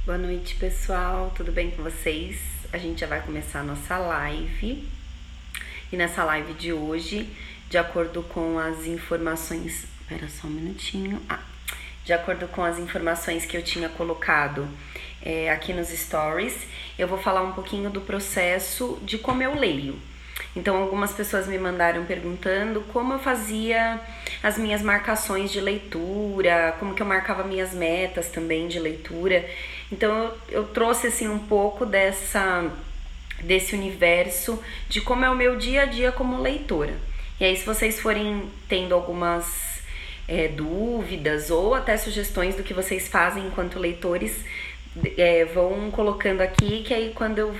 Boa noite, pessoal. Tudo bem com vocês? A gente já vai começar a nossa live. E nessa live de hoje, de acordo com as informações... Espera só um minutinho. De acordo com as informações que eu tinha colocado aqui nos stories, eu vou falar um pouquinho do processo de como eu leio. Então, algumas pessoas me mandaram perguntando como eu fazia as minhas marcações de leitura, como que eu marcava minhas metas também de leitura. Então, eu trouxe assim um pouco desse universo de como é o meu dia a dia como leitora. E aí, se vocês forem tendo algumas dúvidas ou até sugestões do que vocês fazem enquanto leitores, vão colocando aqui, que aí quando eu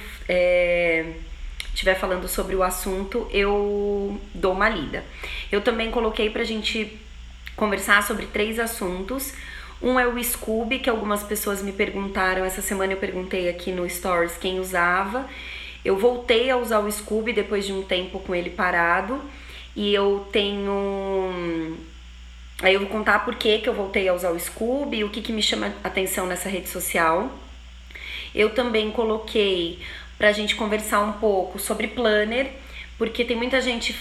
estiver falando sobre o assunto, eu dou uma lida. Eu também coloquei pra gente conversar sobre 3 assuntos. Um é o Scooby, que algumas pessoas me perguntaram. Essa semana eu perguntei aqui no Stories quem usava. Eu voltei a usar o Scooby depois de um tempo com ele parado. E eu tenho... Aí eu vou contar por que eu voltei a usar o Scooby, o que me chama atenção nessa rede social. Eu também coloquei pra gente conversar um pouco sobre planner, porque tem muita gente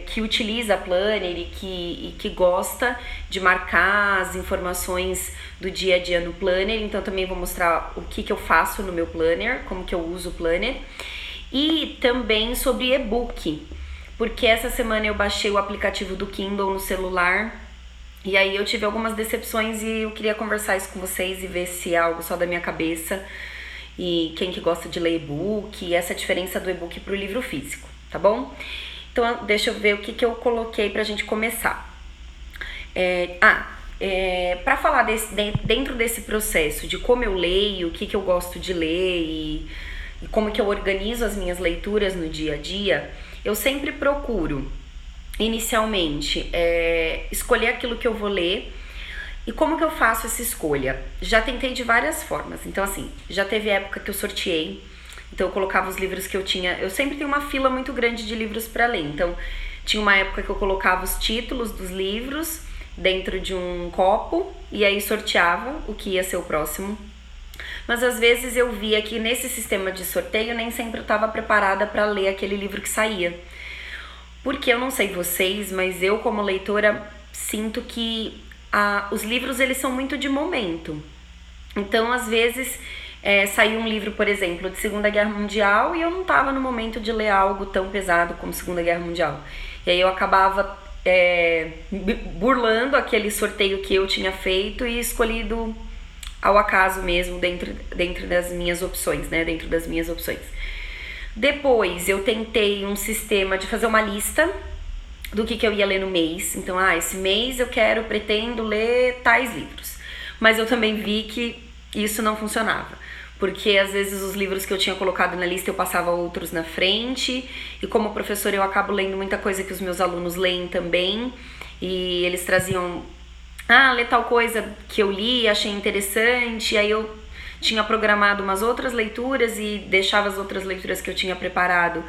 que utiliza planner e que gosta de marcar as informações do dia a dia no planner. Então também vou mostrar o que eu faço no meu planner, como que eu uso o planner. E também sobre e-book, porque essa semana eu baixei o aplicativo do Kindle no celular. E aí eu tive algumas decepções e eu queria conversar isso com vocês e ver se é algo só da minha cabeça e quem que gosta de ler e-book, e essa diferença do e-book pro livro físico, tá bom? Então deixa eu ver o que eu coloquei pra gente começar. Pra falar dentro desse processo de como eu leio, o que eu gosto de ler e como que eu organizo as minhas leituras no dia a dia, eu sempre procuro inicialmente escolher aquilo que eu vou ler. E como que eu faço essa escolha? Já tentei de várias formas. Então assim, já teve época que eu sorteei. Então eu colocava os livros que eu tinha. Eu sempre tenho uma fila muito grande de livros para ler. Então tinha uma época que eu colocava os títulos dos livros dentro de um copo e aí sorteava o que ia ser o próximo. Mas às vezes eu via que nesse sistema de sorteio nem sempre eu estava preparada para ler aquele livro que saía. Porque eu não sei vocês, mas eu como leitora sinto que os livros eles são muito de momento. Então às vezes saiu um livro, por exemplo, de Segunda Guerra Mundial e eu não estava no momento de ler algo tão pesado como Segunda Guerra Mundial. E aí eu acabava burlando aquele sorteio que eu tinha feito e escolhido ao acaso mesmo dentro das minhas opções, né? Dentro das minhas opções. Depois eu tentei um sistema de fazer uma lista do que eu ia ler no mês. Então, esse mês eu pretendo ler tais livros. Mas eu também vi que isso não funcionava. Porque às vezes os livros que eu tinha colocado na lista eu passava outros na frente. E como professora eu acabo lendo muita coisa que os meus alunos leem também. E eles traziam, lê tal coisa que eu li, achei interessante. Aí eu tinha programado umas outras leituras e deixava as outras leituras que eu tinha programado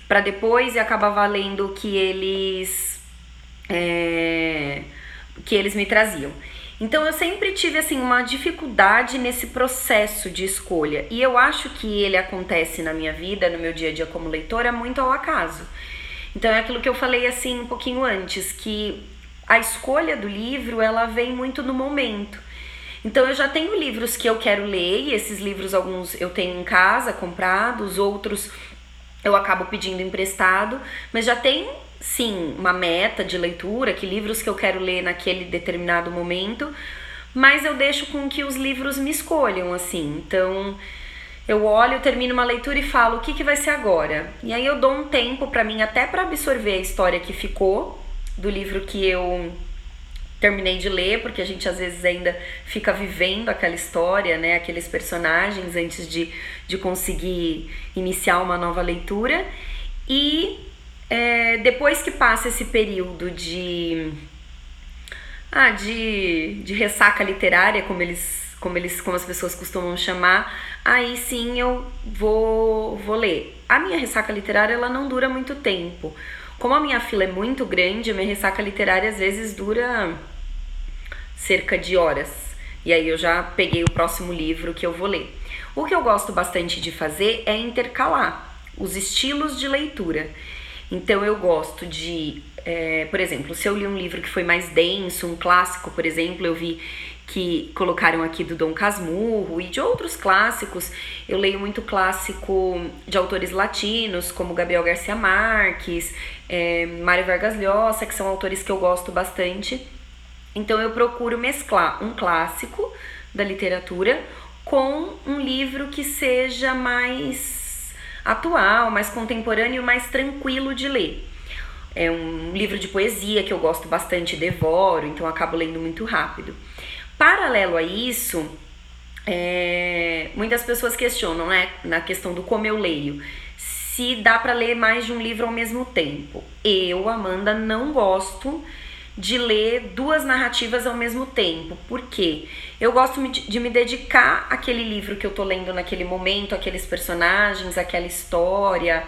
para depois e acabava lendo o que eles me traziam. Então eu sempre tive assim uma dificuldade nesse processo de escolha e eu acho que ele acontece na minha vida, no meu dia a dia como leitora, muito ao acaso. Então é aquilo que eu falei assim um pouquinho antes, que a escolha do livro ela vem muito no momento. Então eu já tenho livros que eu quero ler e esses livros alguns eu tenho em casa comprados, outros eu acabo pedindo emprestado, mas já tem sim uma meta de leitura, que livros que eu quero ler naquele determinado momento, mas eu deixo com que os livros me escolham assim. Então eu olho, termino uma leitura e falo o que vai ser agora. E aí eu dou um tempo pra mim até pra absorver a história que ficou do livro que eu terminei de ler, porque a gente às vezes ainda fica vivendo aquela história, né, aqueles personagens antes de conseguir iniciar uma nova leitura. E depois que passa esse período de ressaca literária, como as pessoas costumam chamar, aí sim eu vou ler. A minha ressaca literária ela não dura muito tempo. Como a minha fila é muito grande, a minha ressaca literária às vezes dura cerca de horas. E aí eu já peguei o próximo livro que eu vou ler. O que eu gosto bastante de fazer é intercalar os estilos de leitura. Então eu gosto de, por exemplo, se eu li um livro que foi mais denso, um clássico, por exemplo, eu vi que colocaram aqui do Dom Casmurro e de outros clássicos. Eu leio muito clássico de autores latinos, como Gabriel Garcia Marques, Mário Vargas Llosa, que são autores que eu gosto bastante. Então eu procuro mesclar um clássico da literatura com um livro que seja mais atual, mais contemporâneo, mais tranquilo de ler. É um livro de poesia que eu gosto bastante, devoro, então eu acabo lendo muito rápido. Paralelo a isso, muitas pessoas questionam, né, na questão do como eu leio, se dá para ler mais de um livro ao mesmo tempo. Eu, Amanda, não gosto de ler duas narrativas ao mesmo tempo. Por quê? Eu gosto de me dedicar àquele livro que eu tô lendo naquele momento, aqueles personagens, aquela história,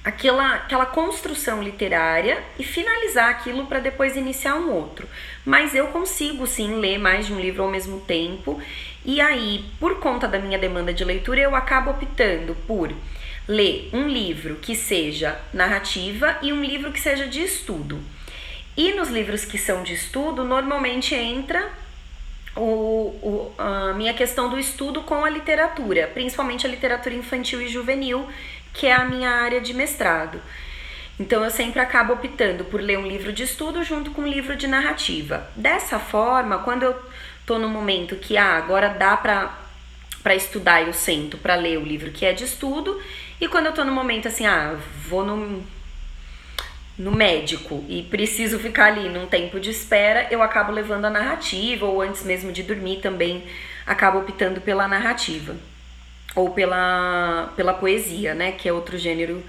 aquela construção literária e finalizar aquilo para depois iniciar um outro. Mas eu consigo sim ler mais de um livro ao mesmo tempo, e aí, por conta da minha demanda de leitura, eu acabo optando por ler um livro que seja narrativa e um livro que seja de estudo. E nos livros que são de estudo, normalmente entra a minha questão do estudo com a literatura, principalmente a literatura infantil e juvenil, que é a minha área de mestrado. Então eu sempre acabo optando por ler um livro de estudo junto com um livro de narrativa. Dessa forma, quando eu tô no momento que agora dá para estudar, eu sento para ler o livro que é de estudo, e quando eu tô no momento assim, vou no médico e preciso ficar ali num tempo de espera, eu acabo levando a narrativa, ou antes mesmo de dormir também acabo optando pela narrativa. Ou pela poesia, né, que é outro gênero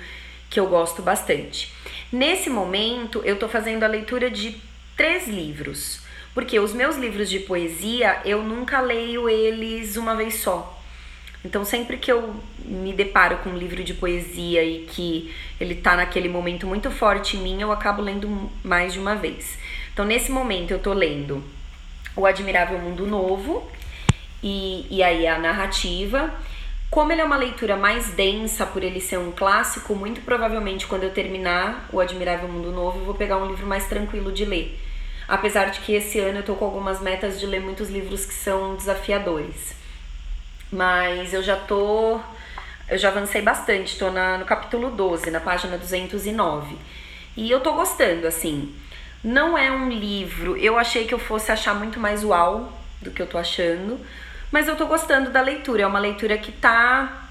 que eu gosto bastante. Nesse momento, eu tô fazendo a leitura de 3 livros, porque os meus livros de poesia, eu nunca leio eles uma vez só. Então, sempre que eu me deparo com um livro de poesia e que ele tá naquele momento muito forte em mim, eu acabo lendo mais de uma vez. Então, nesse momento, eu tô lendo O Admirável Mundo Novo, e aí a narrativa. Como ele é uma leitura mais densa, por ele ser um clássico, muito provavelmente quando eu terminar O Admirável Mundo Novo, eu vou pegar um livro mais tranquilo de ler. Apesar de que esse ano eu tô com algumas metas de ler muitos livros que são desafiadores. Mas eu já avancei bastante, tô no capítulo 12, na página 209. E eu tô gostando, assim. Não é um livro, eu achei que eu fosse achar muito mais uau do que eu tô achando, mas eu tô gostando da leitura, é uma leitura que tá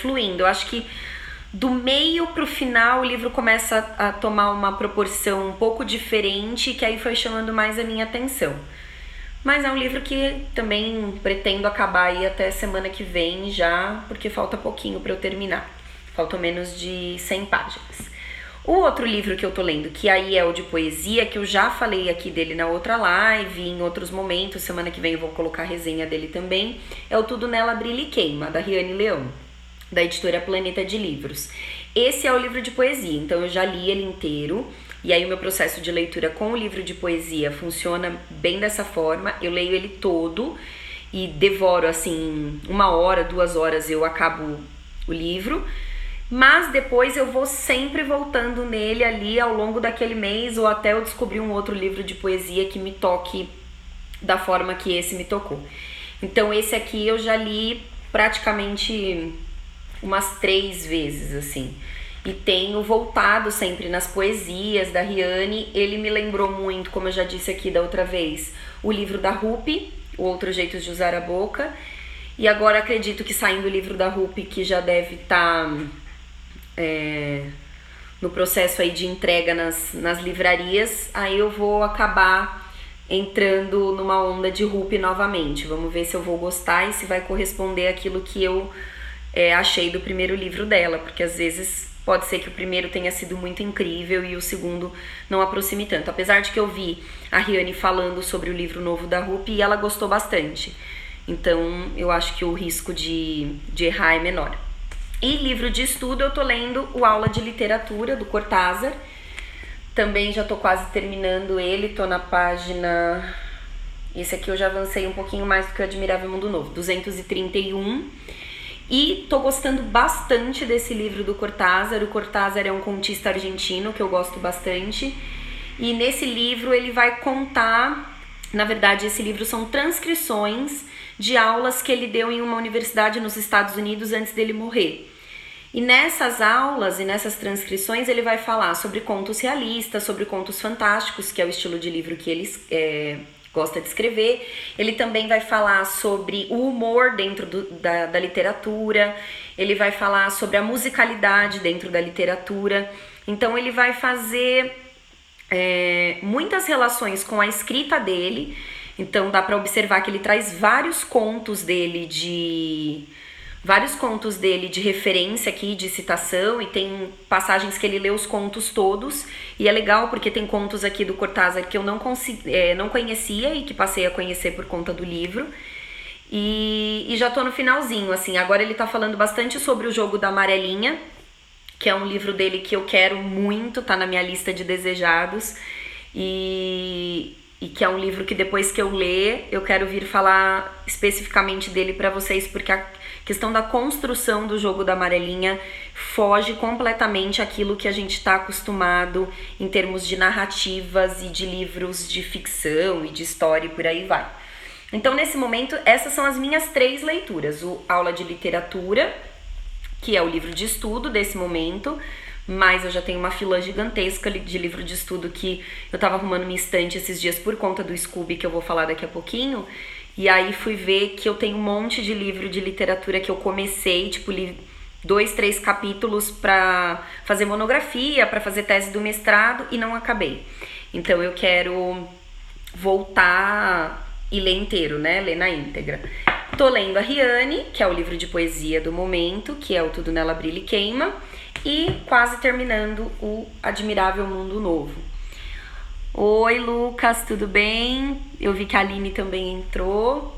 fluindo. Eu acho que do meio pro final o livro começa a tomar uma proporção um pouco diferente, que aí foi chamando mais a minha atenção. Mas é um livro que também pretendo acabar aí até semana que vem já, porque falta pouquinho para eu terminar. Faltam menos de 100 páginas. O outro livro que eu tô lendo, que aí é o de poesia, que eu já falei aqui dele na outra live, em outros momentos, semana que vem eu vou colocar a resenha dele também, é o Tudo Nela Brilha e Queima, da Riane Leão, da editora Planeta de Livros. Esse é o livro de poesia, então eu já li ele inteiro, e aí o meu processo de leitura com o livro de poesia funciona bem dessa forma. Eu leio ele todo e devoro, assim, 1 hora, 2 horas eu acabo o livro, mas depois eu vou sempre voltando nele ali ao longo daquele mês, ou até eu descobrir um outro livro de poesia que me toque da forma que esse me tocou. Então esse aqui eu já li praticamente umas 3 vezes, assim. E tenho voltado sempre nas poesias da Riane. Ele me lembrou muito, como eu já disse aqui da outra vez, o livro da Rupi, O Outro Jeito de Usar a Boca. E agora acredito que saindo o livro da Rupi, que já deve estar no processo aí de entrega nas livrarias, aí eu vou acabar entrando numa onda de Rupi novamente. Vamos ver se eu vou gostar e se vai corresponder àquilo que eu achei do primeiro livro dela, porque às vezes pode ser que o primeiro tenha sido muito incrível e o segundo não aproxime tanto. Apesar de que eu vi a Riane falando sobre o livro novo da Rupi e ela gostou bastante. Então eu acho que o risco de errar é menor. E livro de estudo eu tô lendo o Aula de Literatura, do Cortázar. Também já tô quase terminando ele, tô na página Esse aqui eu já avancei um pouquinho mais do que o Admirável Mundo Novo, 231. E tô gostando bastante desse livro do Cortázar. O Cortázar é um contista argentino que eu gosto bastante. E nesse livro ele vai contar, na verdade esse livro são transcrições de aulas que ele deu em uma universidade nos Estados Unidos antes dele morrer. E nessas aulas e nessas transcrições ele vai falar sobre contos realistas, sobre contos fantásticos, que é o estilo de livro que ele gosta de escrever. Ele também vai falar sobre o humor dentro da literatura, ele vai falar sobre a musicalidade dentro da literatura. Então ele vai fazer muitas relações com a escrita dele. Então dá para observar que ele traz vários contos dele de referência aqui, de citação, e tem passagens que ele lê os contos todos, e é legal porque tem contos aqui do Cortázar que eu não conhecia e que passei a conhecer por conta do livro, e já tô no finalzinho, assim. Agora ele tá falando bastante sobre o Jogo da Amarelinha, que é um livro dele que eu quero muito, tá na minha lista de desejados, e que é um livro que depois que eu ler, eu quero vir falar especificamente dele pra vocês, porque a questão da construção do Jogo da Amarelinha foge completamente aquilo que a gente está acostumado em termos de narrativas e de livros de ficção e de história e por aí vai. Então, nesse momento, essas são as minhas 3 leituras. O Aula de Literatura, que é o livro de estudo desse momento, mas eu já tenho uma fila gigantesca de livro de estudo que eu tava arrumando minha estante esses dias por conta do Scooby, que eu vou falar daqui a pouquinho. E aí fui ver que eu tenho um monte de livro de literatura que eu comecei, tipo, li 2, 3 capítulos pra fazer monografia, pra fazer tese do mestrado e não acabei. Então eu quero voltar e ler inteiro, né? Ler na íntegra. Tô lendo a Riane, que é o livro de poesia do momento, que é o Tudo Nela Brilha e Queima, e quase terminando o Admirável Mundo Novo. Oi, Lucas, tudo bem? Eu vi que a Aline também entrou.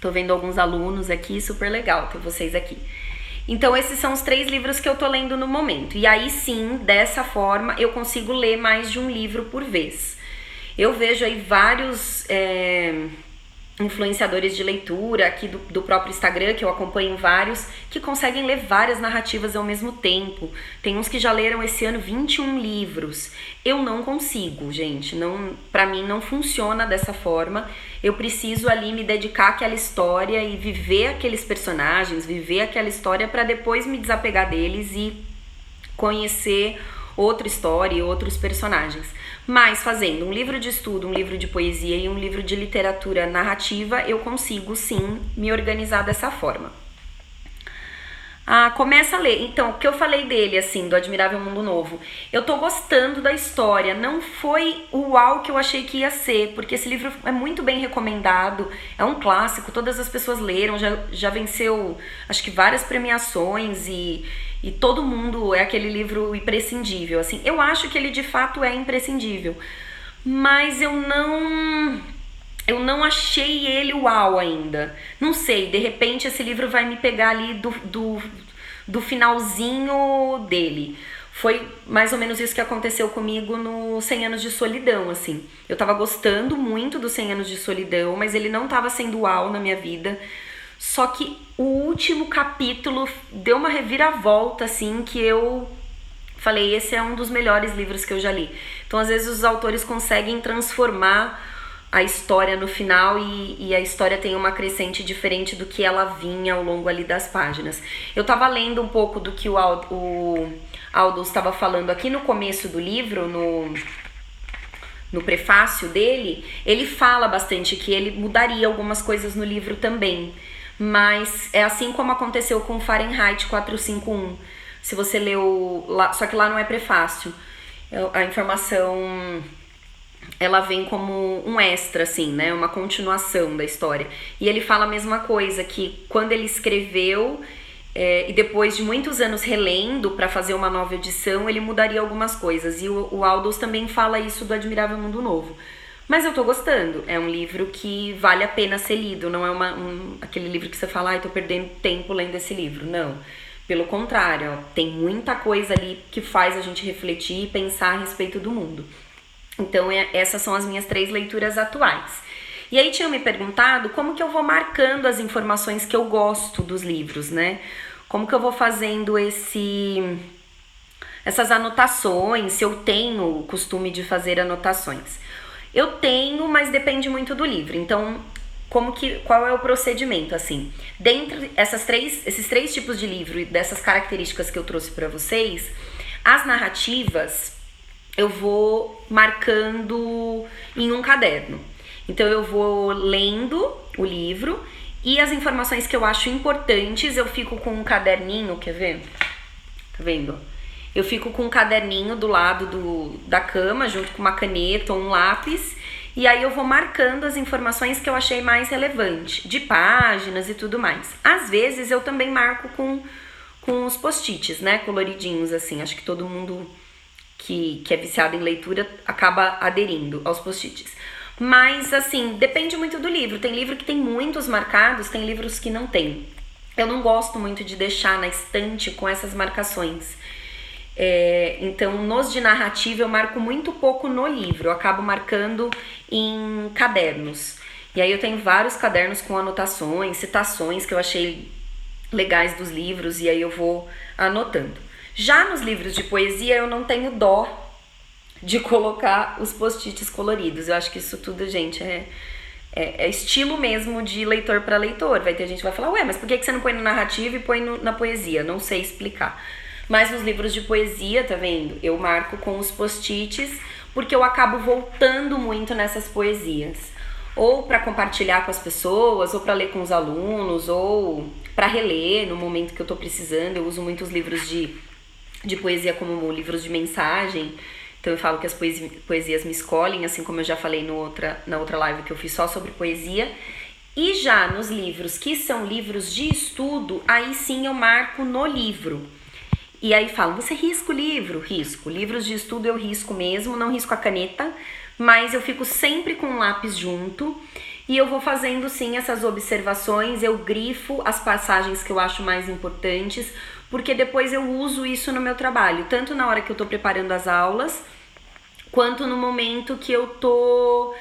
Tô vendo alguns alunos aqui, super legal ter vocês aqui. Então, esses são os 3 livros que eu tô lendo no momento. E aí sim, dessa forma, eu consigo ler mais de um livro por vez. Eu vejo aí vários influenciadores de leitura aqui do próprio Instagram, que eu acompanho vários, que conseguem ler várias narrativas ao mesmo tempo. Tem uns que já leram esse ano 21 livros. Eu não consigo, gente. Não, pra mim não funciona dessa forma. Eu preciso ali me dedicar àquela história e viver aqueles personagens, viver aquela história para depois me desapegar deles e conhecer outra história e outros personagens. Mas fazendo um livro de estudo, um livro de poesia e um livro de literatura narrativa, eu consigo sim me organizar dessa forma. Começa a ler. Então, o que eu falei dele, assim, do Admirável Mundo Novo? Eu tô gostando da história. Não foi o uau que eu achei que ia ser, porque esse livro é muito bem recomendado, é um clássico, todas as pessoas leram, já venceu, acho que várias premiações e todo mundo é aquele livro imprescindível, assim. Eu acho que ele de fato é imprescindível, mas eu não achei ele uau ainda. Não sei, de repente esse livro vai me pegar ali do finalzinho dele. Foi mais ou menos isso que aconteceu comigo no 100 Anos de Solidão, assim. Eu tava gostando muito do 100 Anos de Solidão, mas ele não tava sendo uau na minha vida. Só que o último capítulo deu uma reviravolta, assim, que eu falei, esse é um dos melhores livros que eu já li. Então, às vezes, os autores conseguem transformar a história no final e a história tem uma crescente diferente do que ela vinha ao longo ali das páginas. Eu tava lendo um pouco do que o Aldous estava falando aqui no começo do livro, no prefácio dele. Ele fala bastante que ele mudaria algumas coisas no livro também. Mas é assim como aconteceu com Fahrenheit 451. Se você leu lá, só que lá não é prefácio. A informação, ela vem como um extra, assim, né? Uma continuação da história. E ele fala a mesma coisa, que quando ele escreveu, e depois de muitos anos relendo para fazer uma nova edição, ele mudaria algumas coisas. E o Aldous também fala isso do Admirável Mundo Novo. Mas eu tô gostando, é um livro que vale a pena ser lido, não é aquele livro que você fala, ai, tô perdendo tempo lendo esse livro, não. Pelo contrário, ó, tem muita coisa ali que faz a gente refletir e pensar a respeito do mundo. Então essas são as minhas 3 leituras atuais. E aí tinham me perguntado como que eu vou marcando as informações que eu gosto dos livros, né? Como que eu vou fazendo essas anotações, se eu tenho o costume de fazer anotações. Eu tenho, mas depende muito do livro. Então, qual é o procedimento, assim? Dentre esses três tipos de livro e dessas características que eu trouxe para vocês, as narrativas eu vou marcando em um caderno. Então eu vou lendo o livro e as informações que eu acho importantes eu fico com um caderninho, quer ver? Tá vendo? Eu fico com um caderninho do lado da cama, junto com uma caneta ou um lápis, e aí eu vou marcando as informações que eu achei mais relevante, de páginas e tudo mais. Às vezes eu também marco com os post-its, né, coloridinhos assim, acho que todo mundo que é viciado em leitura acaba aderindo aos post-its. Mas assim, depende muito do livro, tem livro que tem muitos marcados, tem livros que não tem. Eu não gosto muito de deixar na estante com essas marcações. Então, nos de narrativa eu marco muito pouco no livro, eu acabo marcando em cadernos. E aí eu tenho vários cadernos com anotações, citações que eu achei legais dos livros, e aí eu vou anotando. Já nos livros de poesia eu não tenho dó de colocar os post-its coloridos. Eu acho que isso tudo, gente, é estilo mesmo de leitor para leitor. Vai ter gente que vai falar, ué, mas por que você não põe no narrativo e põe na poesia? Não sei explicar. Mas nos livros de poesia, tá vendo? Eu marco com os post-its porque eu acabo voltando muito nessas poesias. Ou para compartilhar com as pessoas, ou para ler com os alunos, ou para reler no momento que eu tô precisando. Eu uso muitos livros de poesia como livros de mensagem. Então eu falo que as poesias me escolhem, assim como eu já falei na outra live que eu fiz só sobre poesia. E já nos livros que são livros de estudo, aí sim eu marco no livro. E aí falam, você risca o livro? Risco. Livros de estudo eu risco mesmo, não risco a caneta, mas eu fico sempre com um lápis junto e eu vou fazendo sim essas observações, eu grifo as passagens que eu acho mais importantes, porque depois eu uso isso no meu trabalho, tanto na hora que eu tô preparando as aulas, quanto no momento que eu tô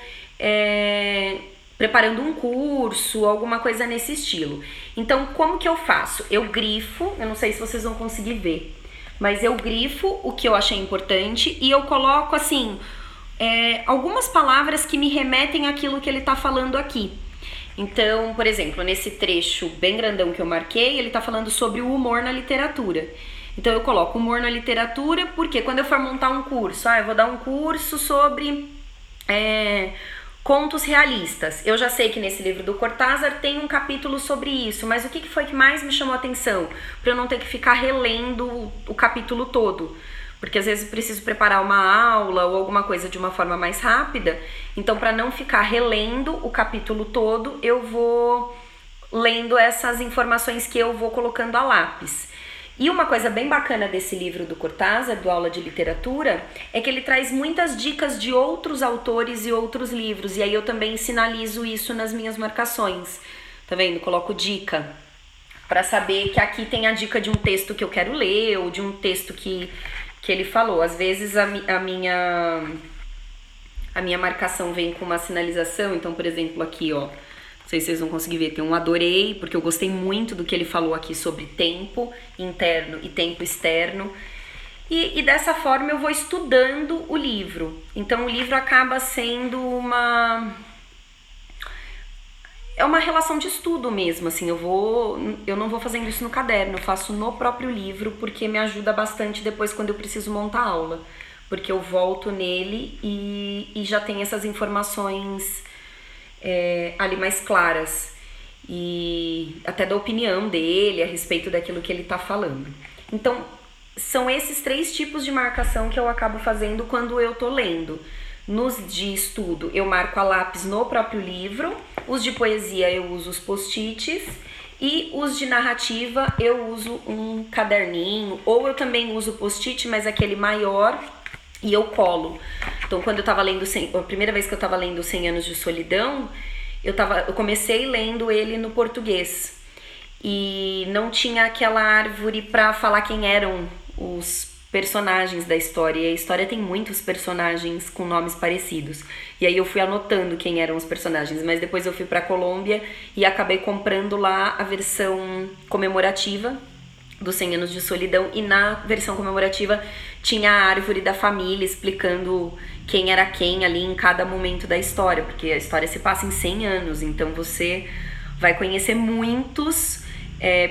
preparando um curso, alguma coisa nesse estilo. Então, como que eu faço? Eu grifo, eu não sei se vocês vão conseguir ver, mas eu grifo o que eu achei importante e eu coloco, assim, algumas palavras que me remetem àquilo que ele tá falando aqui. Então, por exemplo, nesse trecho bem grandão que eu marquei, ele tá falando sobre o humor na literatura. Então, eu coloco humor na literatura, porque quando eu for montar um curso, eu vou dar um curso sobre contos realistas. Eu já sei que nesse livro do Cortázar tem um capítulo sobre isso, mas o que foi que mais me chamou a atenção? Para eu não ter que ficar relendo o capítulo todo. Porque às vezes eu preciso preparar uma aula ou alguma coisa de uma forma mais rápida. Então, para não ficar relendo o capítulo todo, eu vou lendo essas informações que eu vou colocando a lápis. E uma coisa bem bacana desse livro do Cortázar, do Aula de Literatura, é que ele traz muitas dicas de outros autores e outros livros. E aí eu também sinalizo isso nas minhas marcações. Tá vendo? Coloco dica para saber que aqui tem a dica de um texto que eu quero ler ou de um texto que ele falou. Às vezes a minha marcação vem com uma sinalização. Então, por exemplo, aqui, ó. Não sei se vocês vão conseguir ver, tem um adorei, porque eu gostei muito do que ele falou aqui sobre tempo interno e tempo externo. E dessa forma eu vou estudando o livro. Então o livro acaba sendo uma relação de estudo mesmo, assim, eu não vou fazendo isso no caderno, eu faço no próprio livro, porque me ajuda bastante depois quando eu preciso montar a aula. Porque eu volto nele e já tem essas informações ali mais claras e até da opinião dele a respeito daquilo que ele tá falando. Então, são esses três tipos de marcação que eu acabo fazendo quando eu tô lendo. Nos de estudo, eu marco a lápis no próprio livro, os de poesia eu uso os post-its e os de narrativa eu uso um caderninho, ou eu também uso post-it, mas aquele maior, e eu colo. Então, quando eu tava lendo, a primeira vez que eu tava lendo 100 Anos de Solidão, eu comecei lendo ele no português. E não tinha aquela árvore pra falar quem eram os personagens da história. E a história tem muitos personagens com nomes parecidos. E aí eu fui anotando quem eram os personagens, mas depois eu fui pra Colômbia e acabei comprando lá a versão comemorativa dos 100 anos de solidão, e na versão comemorativa tinha a árvore da família explicando quem era quem ali em cada momento da história, porque a história se passa em 100 anos, então você vai conhecer muitos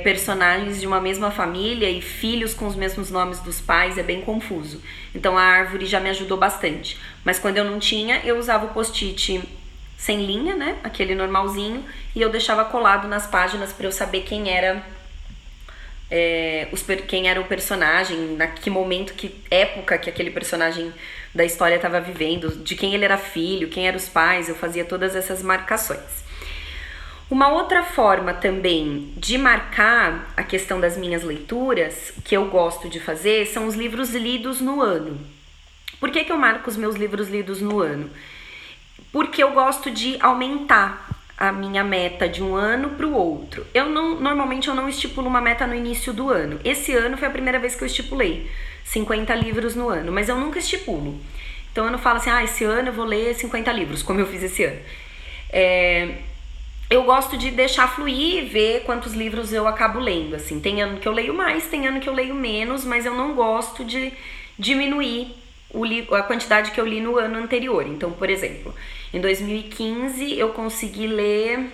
personagens de uma mesma família e filhos com os mesmos nomes dos pais, é bem confuso. Então a árvore já me ajudou bastante, mas quando eu não tinha, eu usava o post-it sem linha, né, aquele normalzinho, e eu deixava colado nas páginas para eu saber quem era quem era o personagem, na que momento, que época que aquele personagem da história estava vivendo, de quem ele era filho, quem eram os pais, eu fazia todas essas marcações. Uma outra forma também de marcar a questão das minhas leituras, que eu gosto de fazer, são os livros lidos no ano. Por que eu marco os meus livros lidos no ano? Porque eu gosto de aumentar a minha meta de um ano para o outro. Normalmente eu não estipulo uma meta no início do ano. Esse ano foi a primeira vez que eu estipulei 50 livros no ano, mas eu nunca estipulo. Então eu não falo assim, esse ano eu vou ler 50 livros, como eu fiz esse ano. Eu gosto de deixar fluir e ver quantos livros eu acabo lendo, assim. Tem ano que eu leio mais, tem ano que eu leio menos, mas eu não gosto de diminuir a quantidade que eu li no ano anterior. Então, por exemplo, em 2015 eu consegui ler,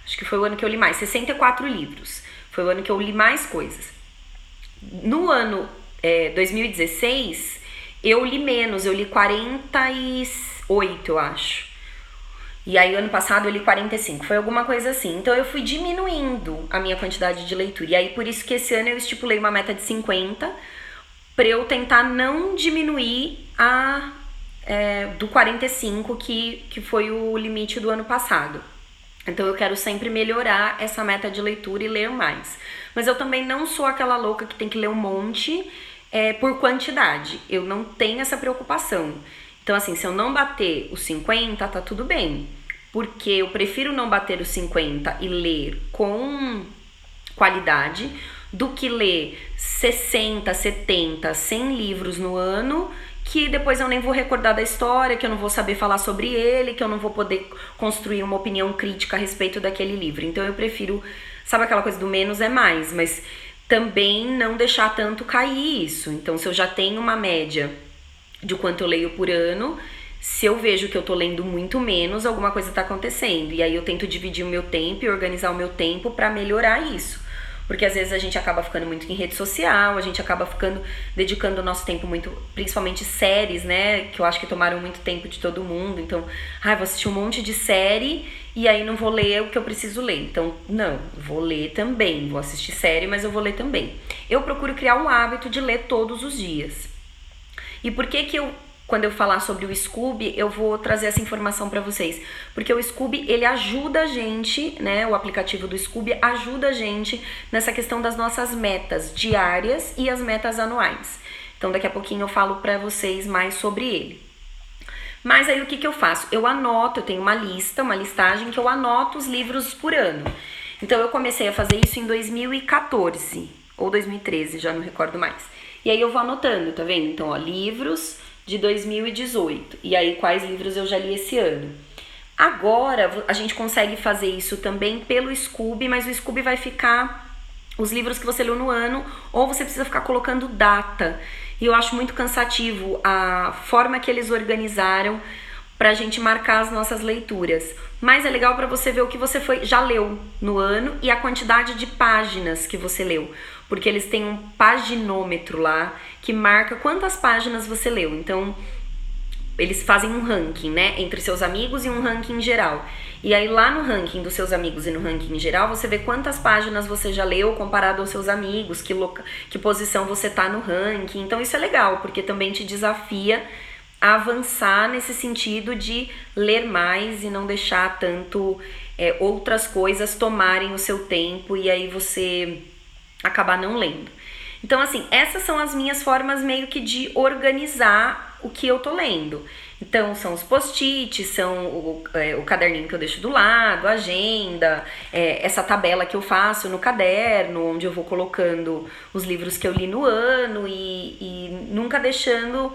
acho que foi o ano que eu li mais, 64 livros. Foi o ano que eu li mais coisas. No ano 2016, eu li menos, eu li 48, eu acho. E aí, ano passado, eu li 45, foi alguma coisa assim. Então, eu fui diminuindo a minha quantidade de leitura. E aí, por isso que esse ano eu estipulei uma meta de 50, para eu tentar não diminuir do 45, que foi o limite do ano passado. Então, eu quero sempre melhorar essa meta de leitura e ler mais. Mas eu também não sou aquela louca que tem que ler um monte por quantidade. Eu não tenho essa preocupação. Então, assim, se eu não bater os 50, tá tudo bem. Porque eu prefiro não bater os 50 e ler com qualidade do que ler 60, 70, 100 livros no ano, que depois eu nem vou recordar da história, que eu não vou saber falar sobre ele, que eu não vou poder construir uma opinião crítica a respeito daquele livro. Então, eu prefiro, sabe aquela coisa do menos é mais, mas também não deixar tanto cair isso. Então, se eu já tenho uma média de quanto eu leio por ano, se eu vejo que eu tô lendo muito menos, alguma coisa tá acontecendo. E aí eu tento dividir o meu tempo e organizar o meu tempo pra melhorar isso. Porque às vezes a gente acaba ficando muito em rede social, a gente acaba dedicando o nosso tempo muito, principalmente séries, né? Que eu acho que tomaram muito tempo de todo mundo. Então, vou assistir um monte de série e aí não vou ler o que eu preciso ler. Então, não, vou ler também. Vou assistir série, mas eu vou ler também. Eu procuro criar um hábito de ler todos os dias. E por que quando eu falar sobre o Scoob, eu vou trazer essa informação para vocês? Porque o Scoob, ele ajuda a gente, né? O aplicativo do Scoob ajuda a gente nessa questão das nossas metas diárias e as metas anuais. Então, daqui a pouquinho eu falo para vocês mais sobre ele. Mas aí, o que eu faço? Eu tenho uma listagem que eu anoto os livros por ano. Então, eu comecei a fazer isso em 2014 ou 2013, já não recordo mais. E aí eu vou anotando, tá vendo? Então, livros de 2018. E aí, quais livros eu já li esse ano. Agora, a gente consegue fazer isso também pelo Scoob, mas o Scoob vai ficar os livros que você leu no ano, ou você precisa ficar colocando data. E eu acho muito cansativo a forma que eles organizaram pra gente marcar as nossas leituras. Mas é legal pra você ver o que você já leu no ano e a quantidade de páginas que você leu. Porque eles têm um paginômetro lá que marca quantas páginas você leu. Então, eles fazem um ranking, né, entre seus amigos e um ranking geral. E aí lá no ranking dos seus amigos e no ranking geral, você vê quantas páginas você já leu comparado aos seus amigos, que posição você tá no ranking. Então isso é legal, porque também te desafia a avançar nesse sentido de ler mais e não deixar tanto outras coisas tomarem o seu tempo e aí você acabar não lendo. Então, assim, essas são as minhas formas meio que de organizar o que eu tô lendo. Então, são os post-its, são o caderninho que eu deixo do lado, a agenda, essa tabela que eu faço no caderno, onde eu vou colocando os livros que eu li no ano e nunca deixando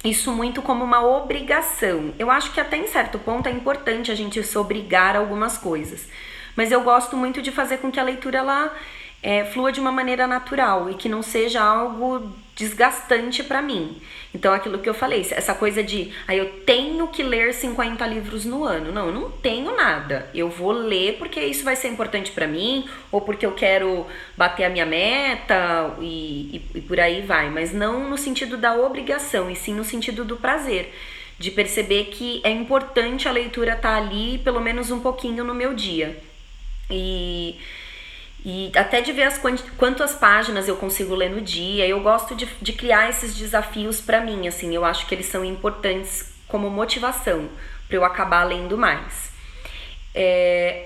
isso muito como uma obrigação. Eu acho que até em certo ponto é importante a gente se obrigar a algumas coisas, mas eu gosto muito de fazer com que a leitura ela flua de uma maneira natural e que não seja algo desgastante pra mim. Então, aquilo que eu falei, essa coisa de eu tenho que ler 50 livros no ano. Não, eu não tenho nada. Eu vou ler porque isso vai ser importante pra mim, ou porque eu quero bater a minha meta e por aí vai. Mas não no sentido da obrigação, e sim no sentido do prazer. De perceber que é importante a leitura estar ali pelo menos um pouquinho no meu dia. E até de ver quantas páginas eu consigo ler no dia. Eu gosto de criar esses desafios pra mim, assim. Eu acho que eles são importantes como motivação pra eu acabar lendo mais.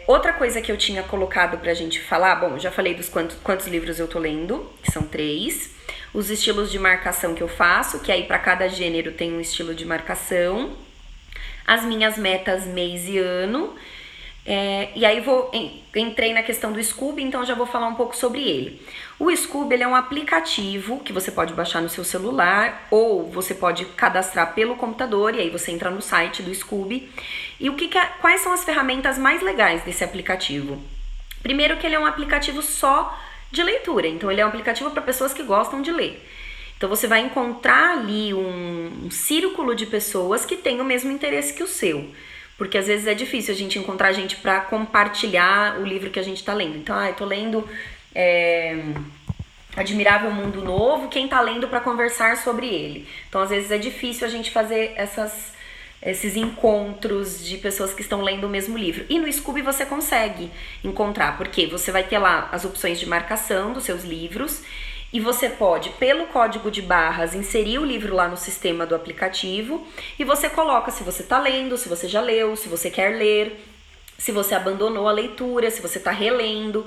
Outra coisa que eu tinha colocado pra gente falar, bom, eu já falei dos quantos livros eu tô lendo, que são 3. Os estilos de marcação que eu faço, que aí pra cada gênero tem um estilo de marcação. As minhas metas mês e ano. E aí entrei na questão do Scoob, então já vou falar um pouco sobre ele. O Scoob, ele é um aplicativo que você pode baixar no seu celular ou você pode cadastrar pelo computador e aí você entra no site do Scoob. E quais são as ferramentas mais legais desse aplicativo? Primeiro que ele é um aplicativo só de leitura, então ele é um aplicativo para pessoas que gostam de ler. Então você vai encontrar ali um círculo de pessoas que têm o mesmo interesse que o seu. Porque às vezes é difícil a gente encontrar gente para compartilhar o livro que a gente tá lendo. Então, eu tô lendo Admirável Mundo Novo, quem tá lendo para conversar sobre ele. Então, às vezes é difícil a gente fazer esses encontros de pessoas que estão lendo o mesmo livro. E no Scoob você consegue encontrar, porque você vai ter lá as opções de marcação dos seus livros. E você pode, pelo código de barras, inserir o livro lá no sistema do aplicativo e você coloca se você está lendo, se você já leu, se você quer ler, se você abandonou a leitura, se você está relendo.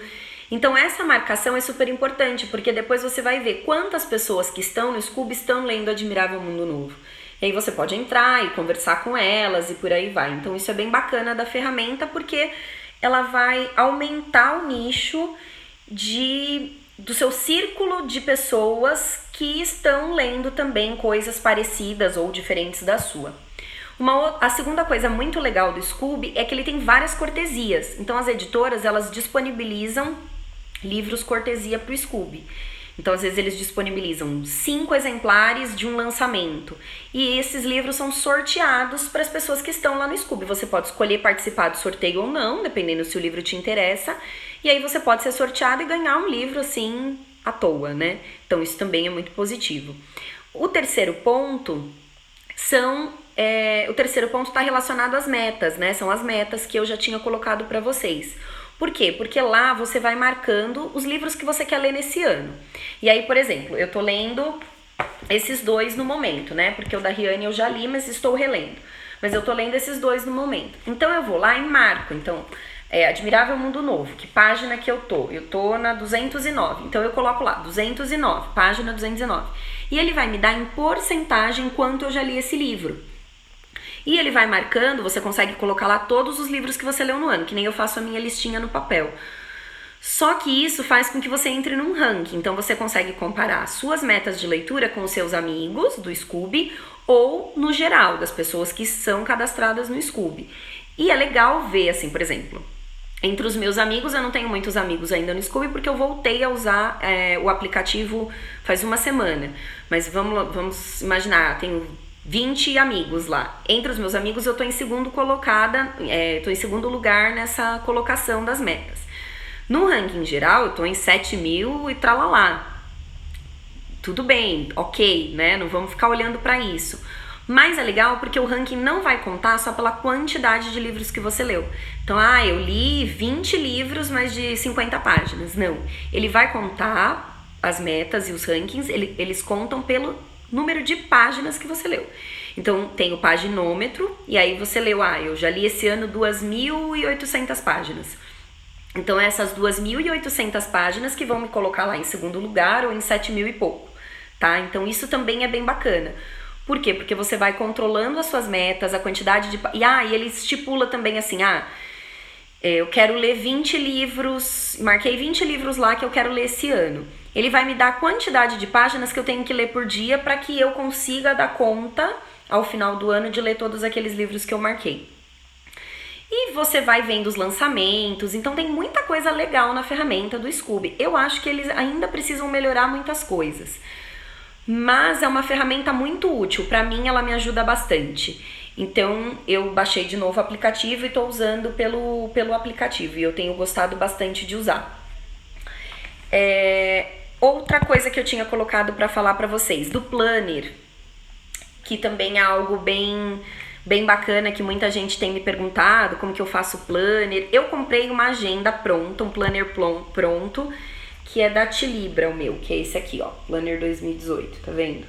Então essa marcação é super importante, porque depois você vai ver quantas pessoas que estão no Scoob estão lendo Admirável Mundo Novo. E aí você pode entrar e conversar com elas e por aí vai. Então isso é bem bacana da ferramenta, porque ela vai aumentar o nicho do seu círculo de pessoas que estão lendo também coisas parecidas ou diferentes da sua. A segunda coisa muito legal do Scoob é que ele tem várias cortesias. Então as editoras, elas disponibilizam livros cortesia para o Scoob. Então às vezes eles disponibilizam 5 exemplares de um lançamento. E esses livros são sorteados para as pessoas que estão lá no Scoob. Você pode escolher participar do sorteio ou não, dependendo se o livro te interessa. E aí você pode ser sorteado e ganhar um livro assim à toa, né? Então isso também é muito positivo. O terceiro ponto está relacionado às metas, né? São as metas que eu já tinha colocado para vocês. Por quê? Porque lá você vai marcando os livros que você quer ler nesse ano. E aí, por exemplo, eu tô lendo esses 2 no momento, né? Porque o da Riane eu já li, mas estou relendo. Mas eu tô lendo esses 2 no momento. Então eu vou lá e marco. Então, Admirável Mundo Novo, que página que eu tô? Eu tô na 209, então eu coloco lá, 209, página 209. E ele vai me dar em porcentagem quanto eu já li esse livro. E ele vai marcando, você consegue colocar lá todos os livros que você leu no ano, que nem eu faço a minha listinha no papel. Só que isso faz com que você entre num ranking, então você consegue comparar suas metas de leitura com os seus amigos do Scoob ou no geral, das pessoas que são cadastradas no Scoob. E é legal ver, assim, por exemplo, entre os meus amigos, eu não tenho muitos amigos ainda no Scoob, porque eu voltei a usar o aplicativo faz uma semana. Mas vamos imaginar, tenho 20 amigos lá. Entre os meus amigos, eu tô em segundo lugar nessa colocação das metas. No ranking geral, eu tô em 7.000 e tralalá. Tudo bem, ok, né? Não vamos ficar olhando pra isso. Mas é legal porque o ranking não vai contar só pela quantidade de livros que você leu. Então, eu li 20 livros, mas de 50 páginas. Não, ele vai contar as metas e os rankings, eles contam pelo número de páginas que você leu. Então, tem o paginômetro, e aí você leu, eu já li esse ano 2.800 páginas. Então, essas 2.800 páginas que vão me colocar lá em segundo lugar ou em 7.000 e pouco. tá? Então isso também é bem bacana. Por quê? Porque você vai controlando as suas metas, a quantidade de... E ele estipula também assim, eu quero ler 20 livros, marquei 20 livros lá que eu quero ler esse ano. Ele vai me dar a quantidade de páginas que eu tenho que ler por dia para que eu consiga dar conta, ao final do ano, de ler todos aqueles livros que eu marquei. E você vai vendo os lançamentos, então tem muita coisa legal na ferramenta do Scoob. Eu acho que eles ainda precisam melhorar muitas coisas, mas é uma ferramenta muito útil. Para mim, ela me ajuda bastante. Então, eu baixei de novo o aplicativo e estou usando pelo aplicativo. E eu tenho gostado bastante de usar. Outra coisa que eu tinha colocado para falar para vocês, do Planner, que também é algo bem bacana, que muita gente tem me perguntado, como que eu faço Planner. Eu comprei uma agenda pronta, um Planner pronto, que é da Tilibra, o meu, que é esse aqui, ó, Planner 2018, tá vendo?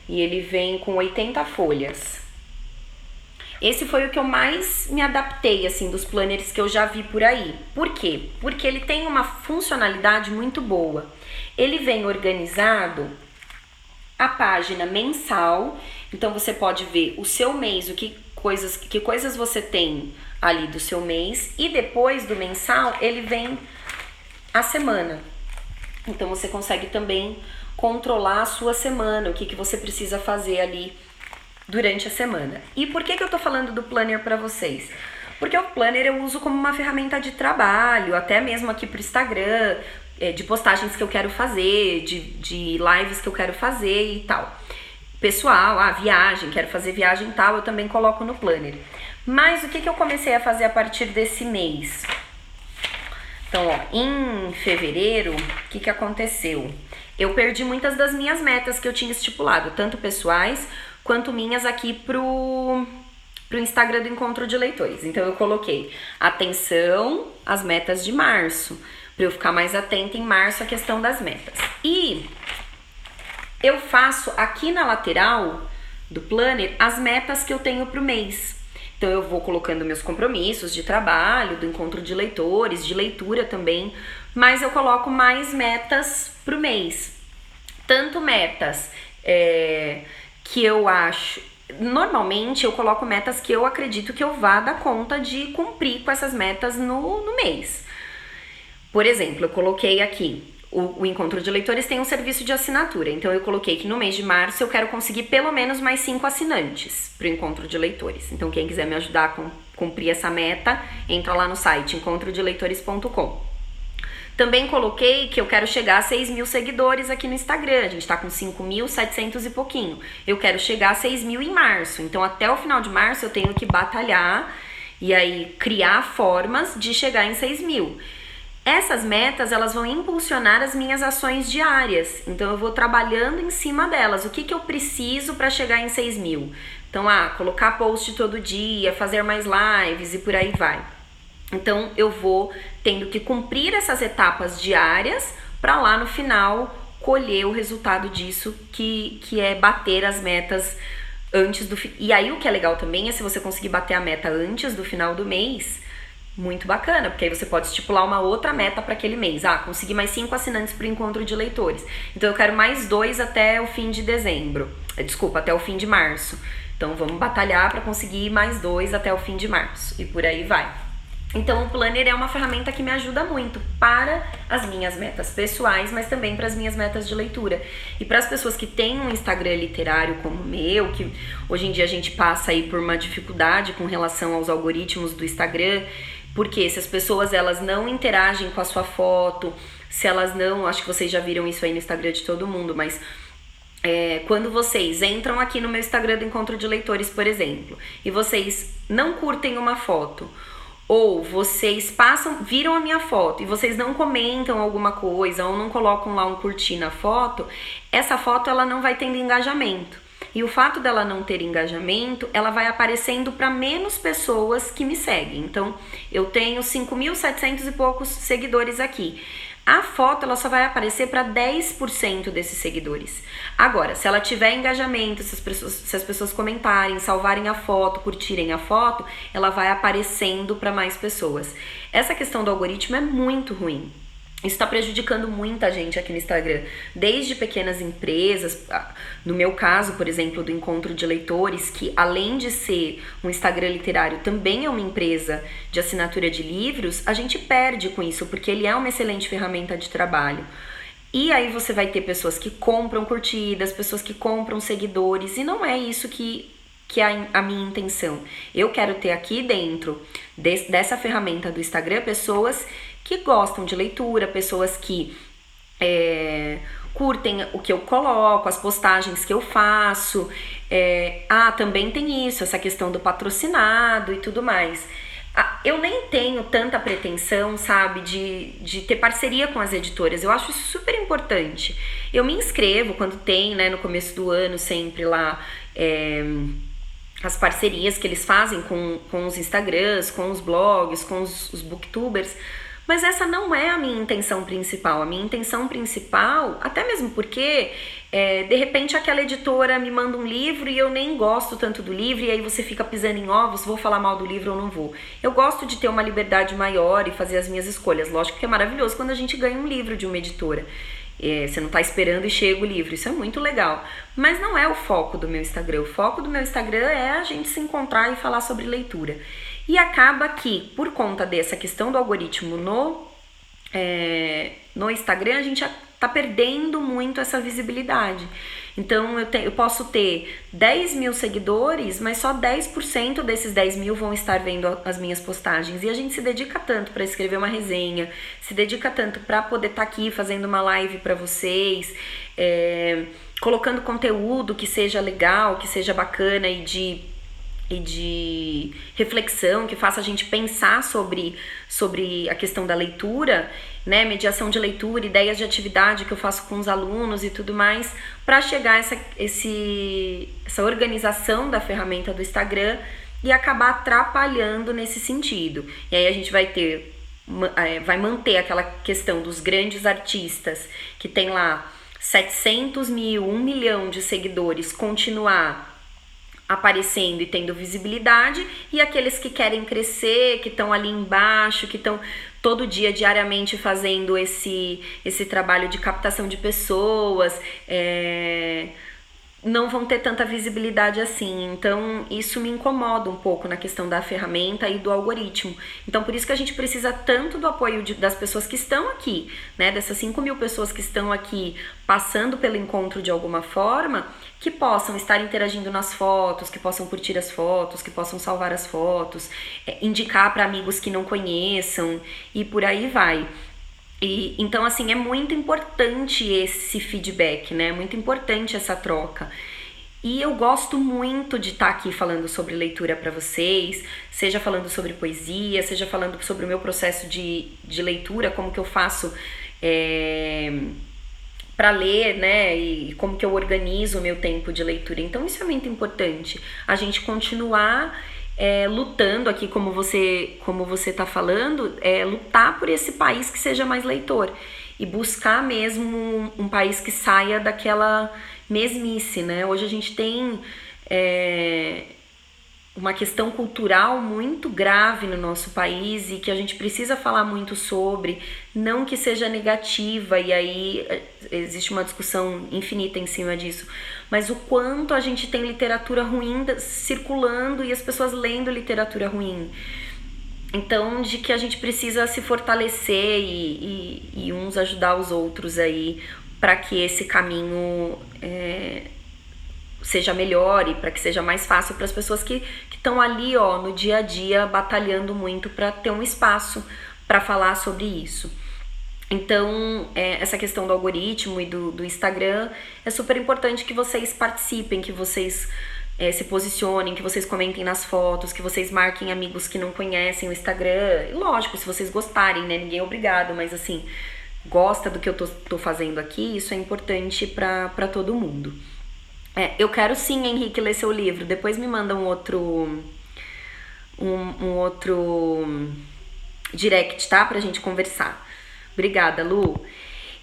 E ele vem com 80 folhas. Esse foi o que eu mais me adaptei, assim, dos planners que eu já vi por aí. Por quê? Porque ele tem uma funcionalidade muito boa. Ele vem organizado a página mensal, então você pode ver o seu mês, que coisas você tem ali do seu mês, e depois do mensal ele vem a semana. Então você consegue também controlar a sua semana, o que você precisa fazer ali durante a semana. E por que eu tô falando do Planner para vocês? Porque o Planner eu uso como uma ferramenta de trabalho, até mesmo aqui pro Instagram, de postagens que eu quero fazer, de lives que eu quero fazer e tal. Pessoal, viagem, quero fazer viagem e tal, eu também coloco no Planner. Mas o que eu comecei a fazer a partir desse mês? Então, em fevereiro, o que aconteceu? Eu perdi muitas das minhas metas que eu tinha estipulado, tanto pessoais quanto minhas aqui pro Instagram do Encontro de Leitores. Então eu coloquei atenção às metas de março, para eu ficar mais atenta em março à questão das metas. E eu faço aqui na lateral do Planner as metas que eu tenho pro mês. Então eu vou colocando meus compromissos de trabalho, do Encontro de Leitores, de leitura também, mas eu coloco mais metas pro mês. Tanto metas que eu acho... Normalmente eu coloco metas que eu acredito que eu vá dar conta de cumprir com essas metas no mês. Por exemplo, eu coloquei aqui, o Encontro de Leitores tem um serviço de assinatura, então eu coloquei que no mês de março eu quero conseguir pelo menos mais 5 assinantes para o Encontro de Leitores. Então quem quiser me ajudar a cumprir essa meta, entra lá no site encontrodeleitores.com. Também coloquei que eu quero chegar a 6.000 seguidores aqui no Instagram. A gente tá com 5.700 e pouquinho. Eu quero chegar a 6.000 em março. Então, até o final de março, eu tenho que batalhar e aí criar formas de chegar em 6.000. Essas metas, elas vão impulsionar as minhas ações diárias. Então, eu vou trabalhando em cima delas. O que eu preciso para chegar em 6.000? Então, colocar post todo dia, fazer mais lives e por aí vai. Então, eu vou tendo que cumprir essas etapas diárias para lá no final colher o resultado disso, que é bater as metas antes do... E aí, o que é legal também é se você conseguir bater a meta antes do final do mês, muito bacana, porque aí você pode estipular uma outra meta para aquele mês. Conseguir mais 5 assinantes para o Encontro de Leitores. Então, eu quero mais 2 até o fim de dezembro. Até o fim de março. Então, vamos batalhar para conseguir mais 2 até o fim de março. E por aí vai. Então, o Planner é uma ferramenta que me ajuda muito para as minhas metas pessoais, mas também para as minhas metas de leitura. E para as pessoas que têm um Instagram literário como o meu, que hoje em dia a gente passa aí por uma dificuldade com relação aos algoritmos do Instagram, porque se as pessoas elas não interagem com a sua foto, se elas não... Acho que vocês já viram isso aí no Instagram de todo mundo, mas... quando vocês entram aqui no meu Instagram do Encontro de Leitores, por exemplo, e vocês não curtem uma foto... Ou vocês viram a minha foto e vocês não comentam alguma coisa ou não colocam lá um curtir na foto, essa foto ela não vai tendo engajamento. E o fato dela não ter engajamento, ela vai aparecendo para menos pessoas que me seguem. Então, eu tenho 5.700 e poucos seguidores aqui. A foto ela só vai aparecer para 10% desses seguidores. Agora, se ela tiver engajamento, se as pessoas comentarem, salvarem a foto, curtirem a foto, ela vai aparecendo para mais pessoas. Essa questão do algoritmo é muito ruim. Isso está prejudicando muita gente aqui no Instagram, desde pequenas empresas, no meu caso, por exemplo, do Encontro de Leitores, que além de ser um Instagram literário, também é uma empresa de assinatura de livros, a gente perde com isso, porque ele é uma excelente ferramenta de trabalho. E aí você vai ter pessoas que compram curtidas, pessoas que compram seguidores, e não é isso que é a minha intenção. Eu quero ter aqui dentro dessa ferramenta do Instagram pessoas que gostam de leitura, pessoas que curtem o que eu coloco, as postagens que eu faço. Também tem isso, essa questão do patrocinado e tudo mais. Eu nem tenho tanta pretensão, sabe, de ter parceria com as editoras. Eu acho isso super importante. Eu me inscrevo quando tem, né, no começo do ano, sempre lá, as parcerias que eles fazem com os Instagrams, com os blogs, com os booktubers. Mas essa não é a minha intenção principal. A minha intenção principal, até mesmo porque, de repente, aquela editora me manda um livro e eu nem gosto tanto do livro, e aí você fica pisando em ovos, vou falar mal do livro ou não vou. Eu gosto de ter uma liberdade maior e fazer as minhas escolhas. Lógico que é maravilhoso quando a gente ganha um livro de uma editora. Você não tá esperando e chega o livro, isso é muito legal. Mas não é o foco do meu Instagram. O foco do meu Instagram é a gente se encontrar e falar sobre leitura. E acaba que, por conta dessa questão do algoritmo no Instagram, a gente tá perdendo muito essa visibilidade. Então eu posso ter 10 mil seguidores, mas só 10% desses 10 mil vão estar vendo as minhas postagens. E a gente se dedica tanto para escrever uma resenha, se dedica tanto para poder estar aqui fazendo uma live para vocês, colocando conteúdo que seja legal, que seja bacana e de reflexão, que faça a gente pensar sobre a questão da leitura, né, mediação de leitura, ideias de atividade que eu faço com os alunos e tudo mais, para chegar a essa organização da ferramenta do Instagram e acabar atrapalhando nesse sentido. E aí a gente vai manter aquela questão dos grandes artistas que tem lá 700 mil, 1 milhão de seguidores, continuar aparecendo e tendo visibilidade, e aqueles que querem crescer, que estão ali embaixo, que estão todo dia, diariamente fazendo esse trabalho de captação de pessoas, não vão ter tanta visibilidade assim. Então isso me incomoda um pouco na questão da ferramenta e do algoritmo. Então por isso que a gente precisa tanto do apoio das pessoas que estão aqui, né, dessas 5 mil pessoas que estão aqui passando pelo encontro de alguma forma, que possam estar interagindo nas fotos, que possam curtir as fotos, que possam salvar as fotos, indicar para amigos que não conheçam e por aí vai. Então, assim, é muito importante esse feedback, né? É muito importante essa troca. E eu gosto muito de estar aqui falando sobre leitura para vocês, seja falando sobre poesia, seja falando sobre o meu processo de leitura, como que eu faço para ler, né? E como que eu organizo o meu tempo de leitura. Então, isso é muito importante. A gente continuar lutando aqui, como você tá falando, lutar por esse país que seja mais leitor e buscar mesmo um país que saia daquela mesmice, né? Hoje a gente tem uma questão cultural muito grave no nosso país e que a gente precisa falar muito sobre, não que seja negativa, e aí existe uma discussão infinita em cima disso, mas o quanto a gente tem literatura ruim circulando e as pessoas lendo literatura ruim. Então, de que a gente precisa se fortalecer e uns ajudar os outros aí para que esse caminho seja melhor e para que seja mais fácil para as pessoas que estão ali, no dia a dia, batalhando muito para ter um espaço para falar sobre isso. Então, essa questão do algoritmo e do Instagram, é super importante que vocês participem, que vocês se posicionem, que vocês comentem nas fotos, que vocês marquem amigos que não conhecem o Instagram. E lógico, se vocês gostarem, né? Ninguém é obrigado, mas assim, gosta do que eu tô fazendo aqui, isso é importante para todo mundo. Eu quero sim, Henrique, ler seu livro. Depois me manda um outro direct, tá? Pra gente conversar. Obrigada, Lu.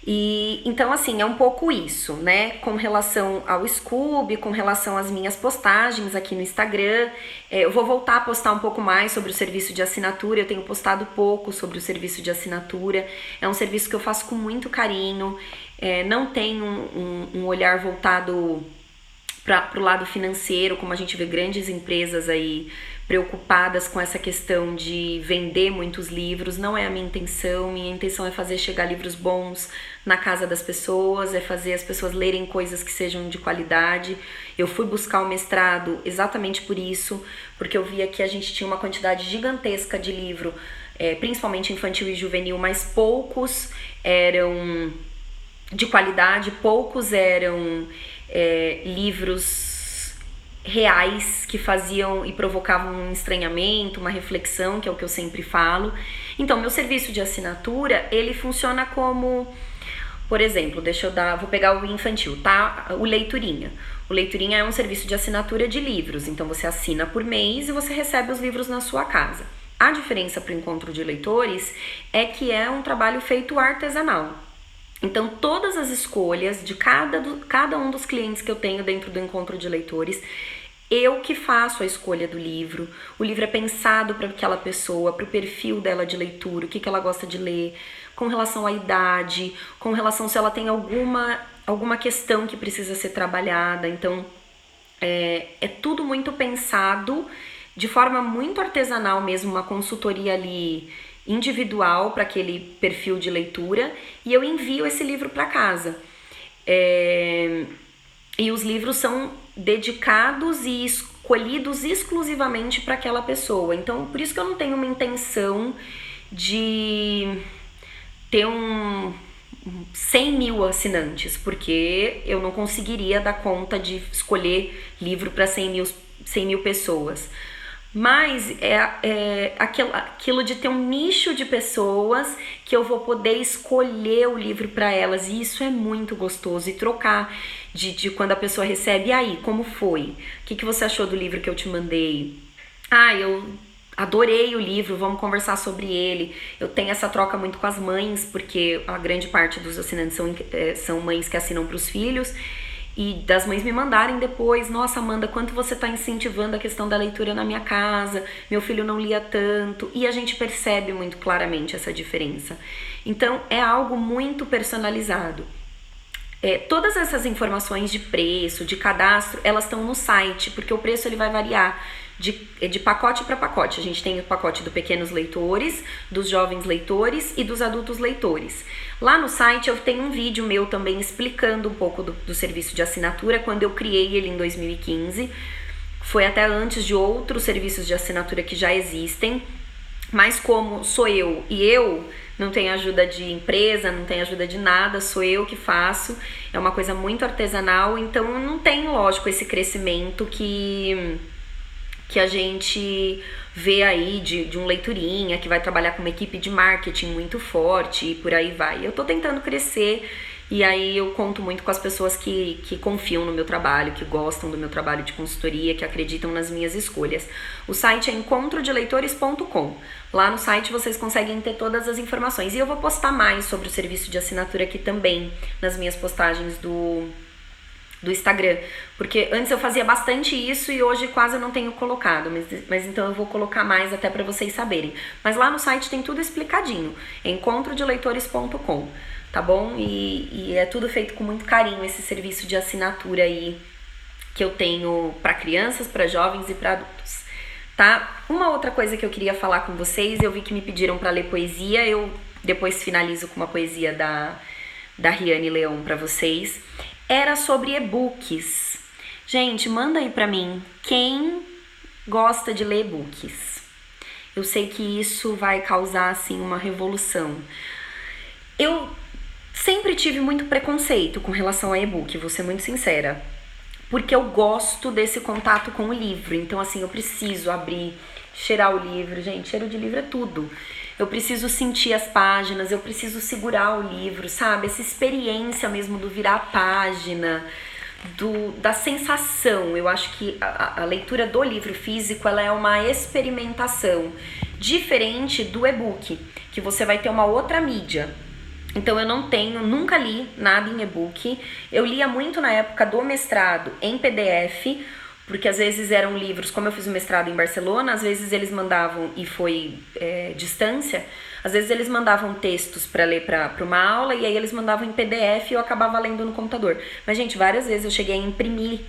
E então, assim, é um pouco isso, né? Com relação ao Scoob, com relação às minhas postagens aqui no Instagram. Eu vou voltar a postar um pouco mais sobre o serviço de assinatura. Eu tenho postado pouco sobre o serviço de assinatura. É um serviço que eu faço com muito carinho. Não tem um olhar voltado para o lado financeiro, como a gente vê grandes empresas aí preocupadas com essa questão de vender muitos livros. Não é a minha intenção. Minha intenção é fazer chegar livros bons na casa das pessoas, é fazer as pessoas lerem coisas que sejam de qualidade. Eu fui buscar o mestrado exatamente por isso, porque eu via que a gente tinha uma quantidade gigantesca de livro, principalmente infantil e juvenil, mas poucos eram de qualidade, poucos eram livros reais que faziam e provocavam um estranhamento, uma reflexão, que é o que eu sempre falo. Então, meu serviço de assinatura, ele funciona como, por exemplo, vou pegar o infantil, tá? O Leiturinha. O Leiturinha é um serviço de assinatura de livros, então você assina por mês e você recebe os livros na sua casa. A diferença para o encontro de leitores é que é um trabalho feito artesanal. Então, todas as escolhas de cada um dos clientes que eu tenho dentro do encontro de leitores, eu que faço a escolha do livro. O livro é pensado para aquela pessoa, para o perfil dela de leitura, o que ela gosta de ler, com relação à idade, com relação se ela tem alguma questão que precisa ser trabalhada. Então, é tudo muito pensado de forma muito artesanal mesmo, uma consultoria ali individual para aquele perfil de leitura, e eu envio esse livro para casa. E os livros são dedicados e escolhidos exclusivamente para aquela pessoa. Então, por isso que eu não tenho uma intenção de ter 100 mil assinantes, porque eu não conseguiria dar conta de escolher livro para 100 mil pessoas. Mas é aquilo de ter um nicho de pessoas que eu vou poder escolher o livro para elas, e isso é muito gostoso. E trocar de quando a pessoa recebe, e aí, como foi? O que você achou do livro que eu te mandei? Eu adorei o livro, vamos conversar sobre ele. Eu tenho essa troca muito com as mães, porque a grande parte dos assinantes são mães que assinam para os filhos. E das mães me mandarem depois, nossa, Amanda, quanto você está incentivando a questão da leitura na minha casa, meu filho não lia tanto, e a gente percebe muito claramente essa diferença. Então, é algo muito personalizado. Todas essas informações de preço, de cadastro, elas estão no site, porque o preço ele vai variar de pacote para pacote. A gente tem o pacote dos pequenos leitores, dos jovens leitores e dos adultos leitores. Lá no site eu tenho um vídeo meu também explicando um pouco do serviço de assinatura, quando eu criei ele em 2015. Foi até antes de outros serviços de assinatura que já existem, mas como sou eu e eu não tenho ajuda de empresa, não tenho ajuda de nada, sou eu que faço, é uma coisa muito artesanal, então não tem, lógico, esse crescimento que a gente vê aí de um leiturinha que vai trabalhar com uma equipe de marketing muito forte e por aí vai. Eu tô tentando crescer, e aí eu conto muito com as pessoas que confiam no meu trabalho, que gostam do meu trabalho de consultoria, que acreditam nas minhas escolhas. O site é encontrodeleitores.com. Lá no site vocês conseguem ter todas as informações. E eu vou postar mais sobre o serviço de assinatura aqui também, nas minhas postagens do Instagram, porque antes eu fazia bastante isso e hoje quase não tenho colocado, mas então eu vou colocar mais até para vocês saberem. Mas lá no site tem tudo explicadinho, encontrodeleitores.com, tá bom? E é tudo feito com muito carinho, esse serviço de assinatura aí que eu tenho para crianças, para jovens e para adultos, tá? Uma outra coisa que eu queria falar com vocês, eu vi que me pediram para ler poesia, eu depois finalizo com uma poesia da Riane Leão para vocês. Era sobre e-books. Gente, manda aí pra mim quem gosta de ler e-books. Eu sei que isso vai causar, assim, uma revolução. Eu sempre tive muito preconceito com relação a e-book, vou ser muito sincera. Porque eu gosto desse contato com o livro. Então, assim, eu preciso abrir, cheirar o livro. Gente, cheiro de livro é tudo. Eu preciso sentir as páginas, eu preciso segurar o livro, sabe? Essa experiência mesmo do virar a página, da sensação. Eu acho que a leitura do livro físico, ela é uma experimentação diferente do e-book, que você vai ter uma outra mídia. Então eu não tenho, nunca li nada em e-book. Eu lia muito na época do mestrado em PDF, porque às vezes eram livros, como eu fiz o mestrado em Barcelona, às vezes eles mandavam, e foi distância, às vezes eles mandavam textos para ler para uma aula, e aí eles mandavam em PDF e eu acabava lendo no computador. Mas, gente, várias vezes eu cheguei a imprimir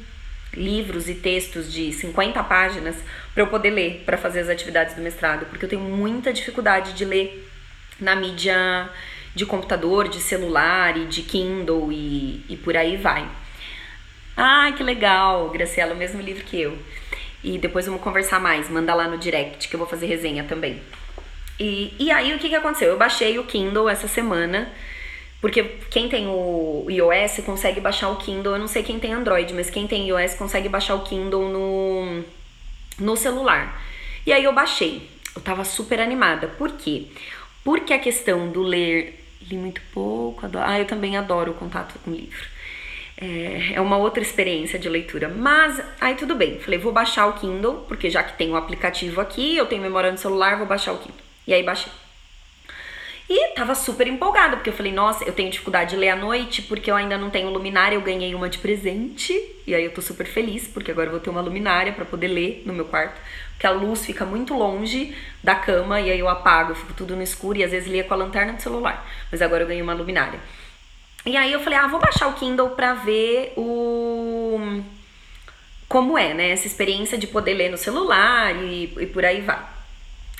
livros e textos de 50 páginas para eu poder ler, para fazer as atividades do mestrado, porque eu tenho muita dificuldade de ler na mídia de computador, de celular e de Kindle e por aí vai. Ai, que legal, Graciela, o mesmo livro que eu. E depois vamos conversar mais, manda lá no direct que eu vou fazer resenha também. E aí o que aconteceu? Eu baixei o Kindle essa semana, porque quem tem o iOS consegue baixar o Kindle, eu não sei quem tem Android, mas quem tem iOS consegue baixar o Kindle no celular. E aí eu baixei, eu tava super animada. Por quê? Porque a questão do ler, li muito pouco, eu também adoro o contato com o livro. É uma outra experiência de leitura, mas aí tudo bem, falei, vou baixar o Kindle, porque já que tem o aplicativo aqui, eu tenho memória no celular, vou baixar o Kindle. E aí baixei. E tava super empolgada, porque eu falei, nossa, eu tenho dificuldade de ler à noite, porque eu ainda não tenho luminária, eu ganhei uma de presente, e aí eu tô super feliz, porque agora eu vou ter uma luminária pra poder ler no meu quarto, porque a luz fica muito longe da cama, e aí eu apago, eu fico tudo no escuro, e às vezes lia com a lanterna do celular, mas agora eu ganhei uma luminária. E aí eu falei, vou baixar o Kindle pra ver como é, né, essa experiência de poder ler no celular e por aí vai.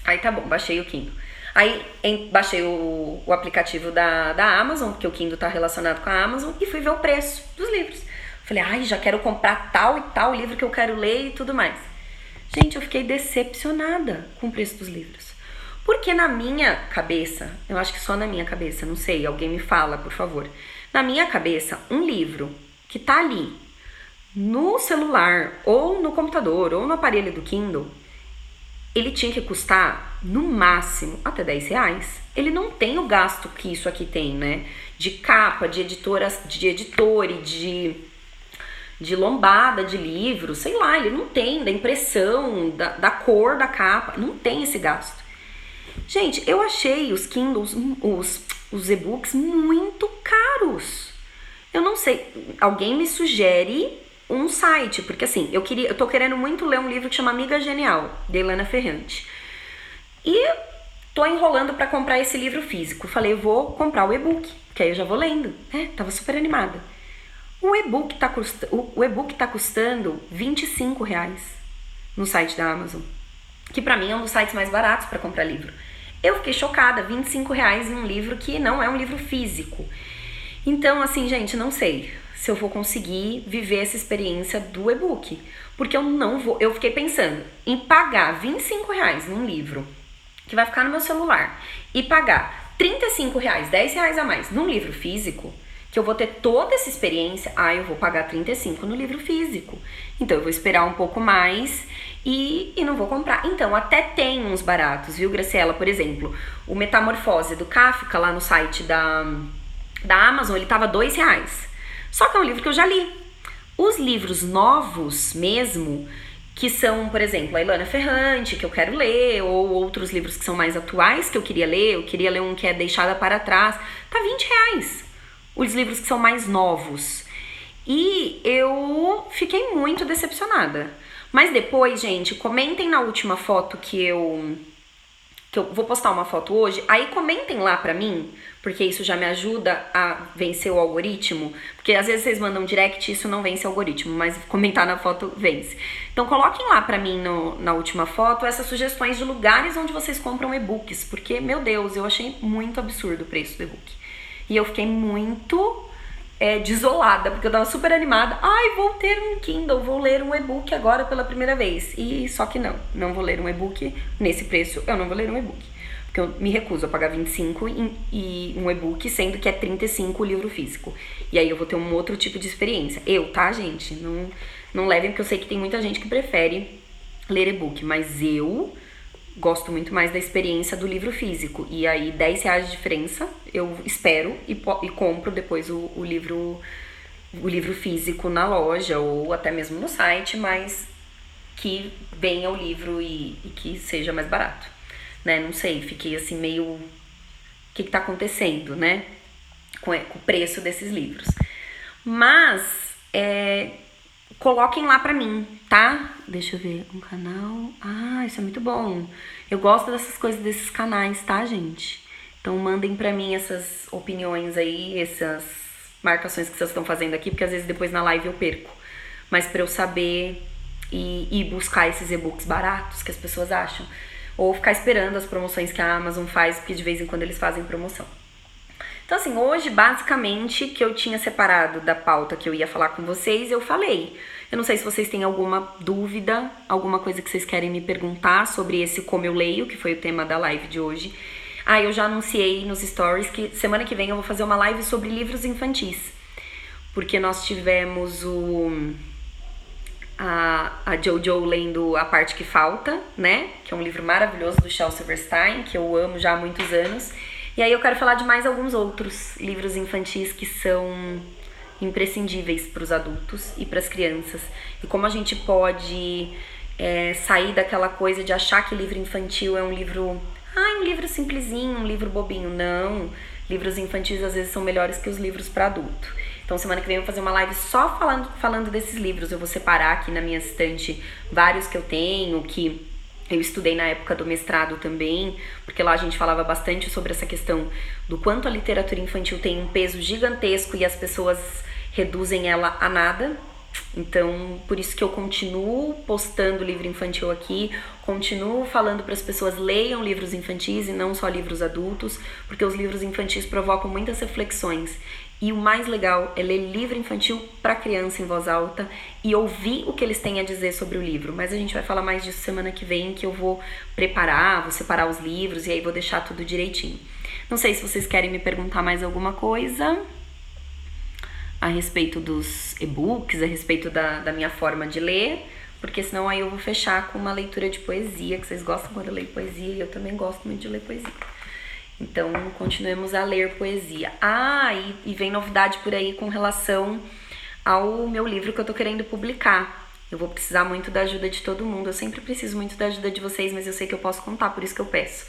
Aí tá bom, baixei o Kindle. Aí baixei o aplicativo da Amazon, porque o Kindle tá relacionado com a Amazon, e fui ver o preço dos livros. Falei, já quero comprar tal e tal livro que eu quero ler e tudo mais. Gente, eu fiquei decepcionada com o preço dos livros. Porque na minha cabeça, eu acho que só na minha cabeça, não sei, alguém me fala, por favor. Na minha cabeça, um livro que tá ali no celular, ou no computador, ou no aparelho do Kindle, ele tinha que custar, no máximo, até R$10. Ele não tem o gasto que isso aqui tem, né? De capa, de editor e de lombada de livro, sei lá, ele não tem, da impressão, da cor da capa, não tem esse gasto. Gente, eu achei os Kindles, os e-books muito caros. Eu não sei, alguém me sugere um site, porque assim, eu tô querendo muito ler um livro que chama Amiga Genial, de Helena Ferrante. E tô enrolando pra comprar esse livro físico. Falei, vou comprar o e-book, que aí eu já vou lendo. Tava super animada. O e-book tá custando R$25 no site da Amazon, que pra mim é um dos sites mais baratos pra comprar livro. Eu fiquei chocada, R$25 em um livro que não é um livro físico. Então, assim, gente, não sei se eu vou conseguir viver essa experiência do e-book. Porque eu fiquei pensando em pagar R$25 num livro que vai ficar no meu celular e pagar R$35, R$10 a mais num livro físico, que eu vou ter toda essa experiência, eu vou pagar 35 no livro físico. Então eu vou esperar um pouco mais e não vou comprar. Então até tem uns baratos, viu, Graciela? Por exemplo, o Metamorfose do Kafka lá no site da Amazon, ele tava R$2. Só que é um livro que eu já li. Os livros novos mesmo, que são, por exemplo, a Helena Ferrante, que eu quero ler, ou outros livros que são mais atuais que eu queria ler um que é Deixada para Trás, tá R$20. Os livros que são mais novos. E eu fiquei muito decepcionada. Mas depois, gente, comentem na última foto que eu vou postar uma foto hoje, aí comentem lá pra mim, porque isso já me ajuda a vencer o algoritmo, porque às vezes vocês mandam direct e isso não vence o algoritmo, mas comentar na foto vence. Então coloquem lá pra mim na última foto essas sugestões de lugares onde vocês compram e-books, porque, meu Deus, eu achei muito absurdo o preço do e-book. E eu fiquei muito desolada, porque eu tava super animada. Vou ter um Kindle, vou ler um e-book agora pela primeira vez. E só que não vou ler um e-book nesse preço, eu não vou ler um e-book. Porque eu me recuso a pagar 25 e um e-book, sendo que é 35 o livro físico. E aí eu vou ter um outro tipo de experiência. Tá, gente? Não levem, porque eu sei que tem muita gente que prefere ler e-book, mas eu gosto muito mais da experiência do livro físico. E aí, R$10 de diferença, eu espero e compro depois o livro físico na loja ou até mesmo no site, mas que venha o livro e que seja mais barato, né? Não sei, fiquei assim meio... O que tá acontecendo, né? com o preço desses livros. Mas coloquem lá pra mim, tá? Deixa eu ver, um canal... Ah, isso é muito bom. Eu gosto dessas coisas, desses canais, tá, gente? Então mandem pra mim essas opiniões aí, essas marcações que vocês estão fazendo aqui, porque às vezes depois na live eu perco. Mas pra eu saber e buscar esses e-books baratos que as pessoas acham. Ou ficar esperando as promoções que a Amazon faz, porque de vez em quando eles fazem promoção. Então assim, hoje basicamente que eu tinha separado da pauta que eu ia falar com vocês, eu falei. Eu não sei se vocês têm alguma dúvida, alguma coisa que vocês querem me perguntar sobre esse Como Eu Leio, que foi o tema da live de hoje. Ah, eu já anunciei nos stories que semana que vem eu vou fazer uma live sobre livros infantis. Porque nós tivemos a Jojo lendo A Parte Que Falta, né? Que é um livro maravilhoso do Shel Silverstein, que eu amo já há muitos anos. E aí eu quero falar de mais alguns outros livros infantis que são imprescindíveis para os adultos e para as crianças. E como a gente pode sair daquela coisa de achar que livro infantil é um livro... um livro simplesinho, um livro bobinho. Não, livros infantis às vezes são melhores que os livros para adulto. Então semana que vem eu vou fazer uma live só falando desses livros. Eu vou separar aqui na minha estante vários que eu tenho, que eu estudei na época do mestrado também, porque lá a gente falava bastante sobre essa questão do quanto a literatura infantil tem um peso gigantesco e as pessoas reduzem ela a nada. Então, por isso que eu continuo postando livro infantil aqui, continuo falando para as pessoas leiam livros infantis e não só livros adultos, porque os livros infantis provocam muitas reflexões. E o mais legal é ler livro infantil para criança em voz alta e ouvir o que eles têm a dizer sobre o livro. Mas a gente vai falar mais disso semana que vem, que eu vou preparar, vou separar os livros e aí vou deixar tudo direitinho. Não sei se vocês querem me perguntar mais alguma coisa a respeito dos e-books, a respeito da minha forma de ler, porque senão aí eu vou fechar com uma leitura de poesia, que vocês gostam quando eu leio poesia e eu também gosto muito de ler poesia. Então, continuemos a ler poesia. E vem novidade por aí com relação ao meu livro que eu tô querendo publicar. Eu vou precisar muito da ajuda de todo mundo. Eu sempre preciso muito da ajuda de vocês, mas eu sei que eu posso contar, por isso que eu peço.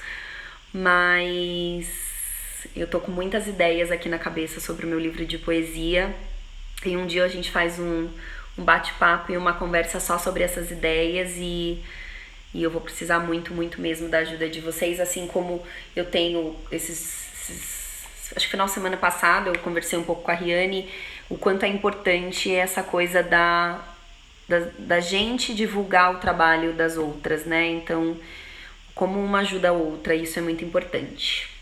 Mas eu tô com muitas ideias aqui na cabeça sobre o meu livro de poesia. E um dia a gente faz um bate-papo e uma conversa só sobre essas ideias e eu vou precisar muito, muito mesmo da ajuda de vocês, assim como eu tenho acho que final de semana passada eu conversei um pouco com a Riane, o quanto é importante essa coisa da gente divulgar o trabalho das outras, né? Então, como uma ajuda a outra, isso é muito importante.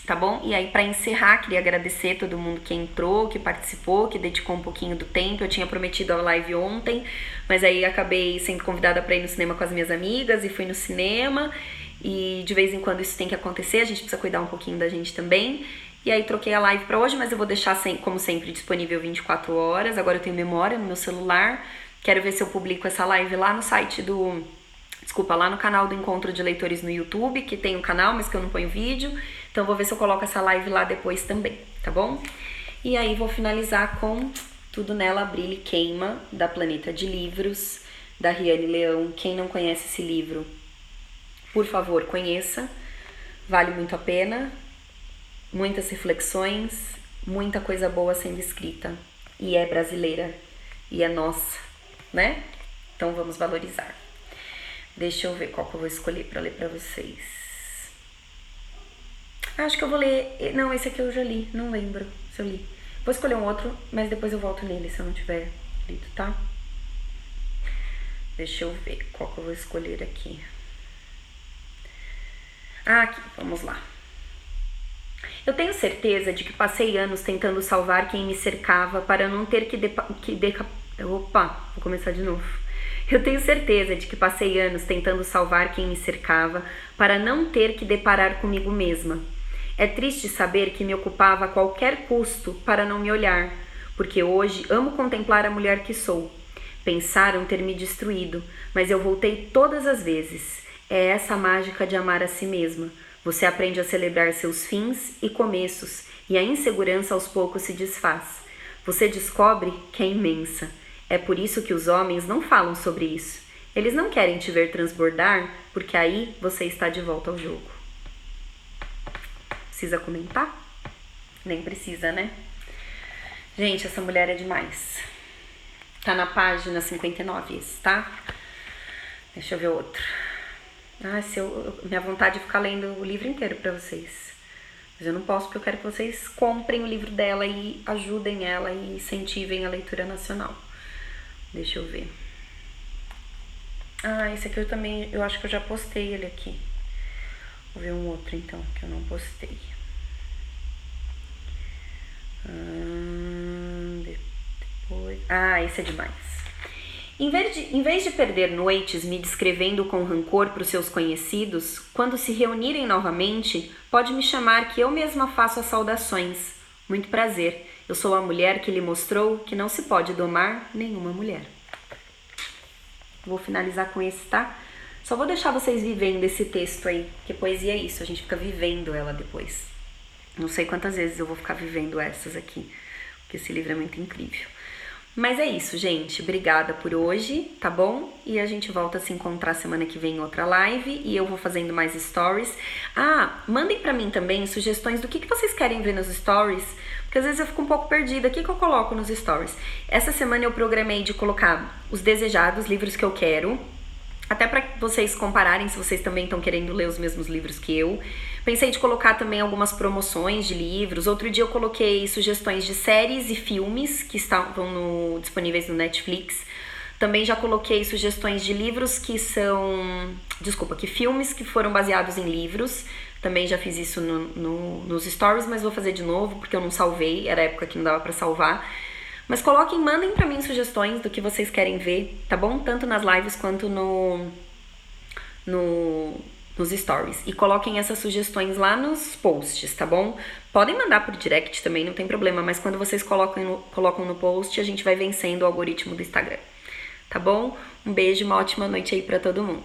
Tá bom? E aí, pra encerrar, queria agradecer todo mundo que entrou, que participou, que dedicou um pouquinho do tempo. Eu tinha prometido a live ontem, mas aí acabei sendo convidada pra ir no cinema com as minhas amigas e fui no cinema. E de vez em quando isso tem que acontecer, a gente precisa cuidar um pouquinho da gente também. E aí troquei a live pra hoje, mas eu vou deixar, como sempre, disponível 24 horas. Agora eu tenho memória no meu celular. Quero ver se eu publico essa live lá no site lá no canal do Encontro de Leitores no YouTube, que tem um canal, mas que eu não ponho vídeo. Então vou ver se eu coloco essa live lá depois também, tá bom? E aí vou finalizar com Tudo Nela Brilha e Queima, da Planeta de Livros, da Riane Leão. Quem não conhece esse livro, por favor, conheça. Vale muito a pena. Muitas reflexões, muita coisa boa sendo escrita. E é brasileira. E é nossa, né? Então vamos valorizar. Deixa eu ver qual que eu vou escolher pra ler pra vocês. Acho que eu vou ler... Não, esse aqui eu já li. Não lembro se eu li. Vou escolher um outro, mas depois eu volto nele se eu não tiver lido, tá? Deixa eu ver qual que eu vou escolher aqui. Aqui, vamos lá. Eu tenho certeza de que passei anos tentando salvar quem me cercava para não ter Opa, vou começar de novo. Eu tenho certeza de que passei anos tentando salvar quem me cercava para não ter que deparar comigo mesma. É triste saber que me ocupava a qualquer custo para não me olhar, porque hoje amo contemplar a mulher que sou. Pensaram ter me destruído, mas eu voltei todas as vezes. É essa a mágica de amar a si mesma. Você aprende a celebrar seus fins e começos, e a insegurança aos poucos se desfaz. Você descobre que é imensa. É por isso que os homens não falam sobre isso. Eles não querem te ver transbordar, porque aí você está de volta ao jogo. Precisa comentar? Nem precisa, né? Gente, essa mulher é demais. Tá na página 59 esse, tá? Deixa eu ver outro. Ah, minha vontade de ficar lendo o livro inteiro pra vocês. Mas eu não posso porque eu quero que vocês comprem o livro dela e ajudem ela e incentivem a leitura nacional. Deixa eu ver. Ah, esse aqui eu acho que eu já postei ele aqui. Vou ver um outro então, que eu não postei. Depois... Ah, esse é demais. Em vez de perder noites me descrevendo com rancor para os seus conhecidos, quando se reunirem novamente, pode me chamar que eu mesma faço as saudações. Muito prazer, eu sou a mulher que lhe mostrou que não se pode domar nenhuma mulher. Vou finalizar com esse, tá? Só vou deixar vocês vivendo esse texto aí, porque poesia é isso, a gente fica vivendo ela depois. Não sei quantas vezes eu vou ficar vivendo essas aqui, porque esse livro é muito incrível. Mas é isso, gente. Obrigada por hoje, tá bom? E a gente volta a se encontrar semana que vem em outra live e eu vou fazendo mais stories. Ah, mandem pra mim também sugestões do que vocês querem ver nos stories, porque às vezes eu fico um pouco perdida. O que eu coloco nos stories? Essa semana eu programei de colocar os desejados, livros que eu quero, até para vocês compararem se vocês também estão querendo ler os mesmos livros que eu. Pensei de colocar também algumas promoções de livros. Outro dia eu coloquei sugestões de séries e filmes que estavam disponíveis no Netflix. Também já coloquei sugestões de livros que filmes que foram baseados em livros. Também já fiz isso nos stories, mas vou fazer de novo porque eu não salvei, era a época que não dava pra salvar. Mas mandem pra mim sugestões do que vocês querem ver, tá bom? Tanto nas lives quanto nos stories. E coloquem essas sugestões lá nos posts, tá bom? Podem mandar por direct também, não tem problema, mas quando vocês colocam no post, a gente vai vencendo o algoritmo do Instagram, tá bom? Um beijo, uma ótima noite aí pra todo mundo.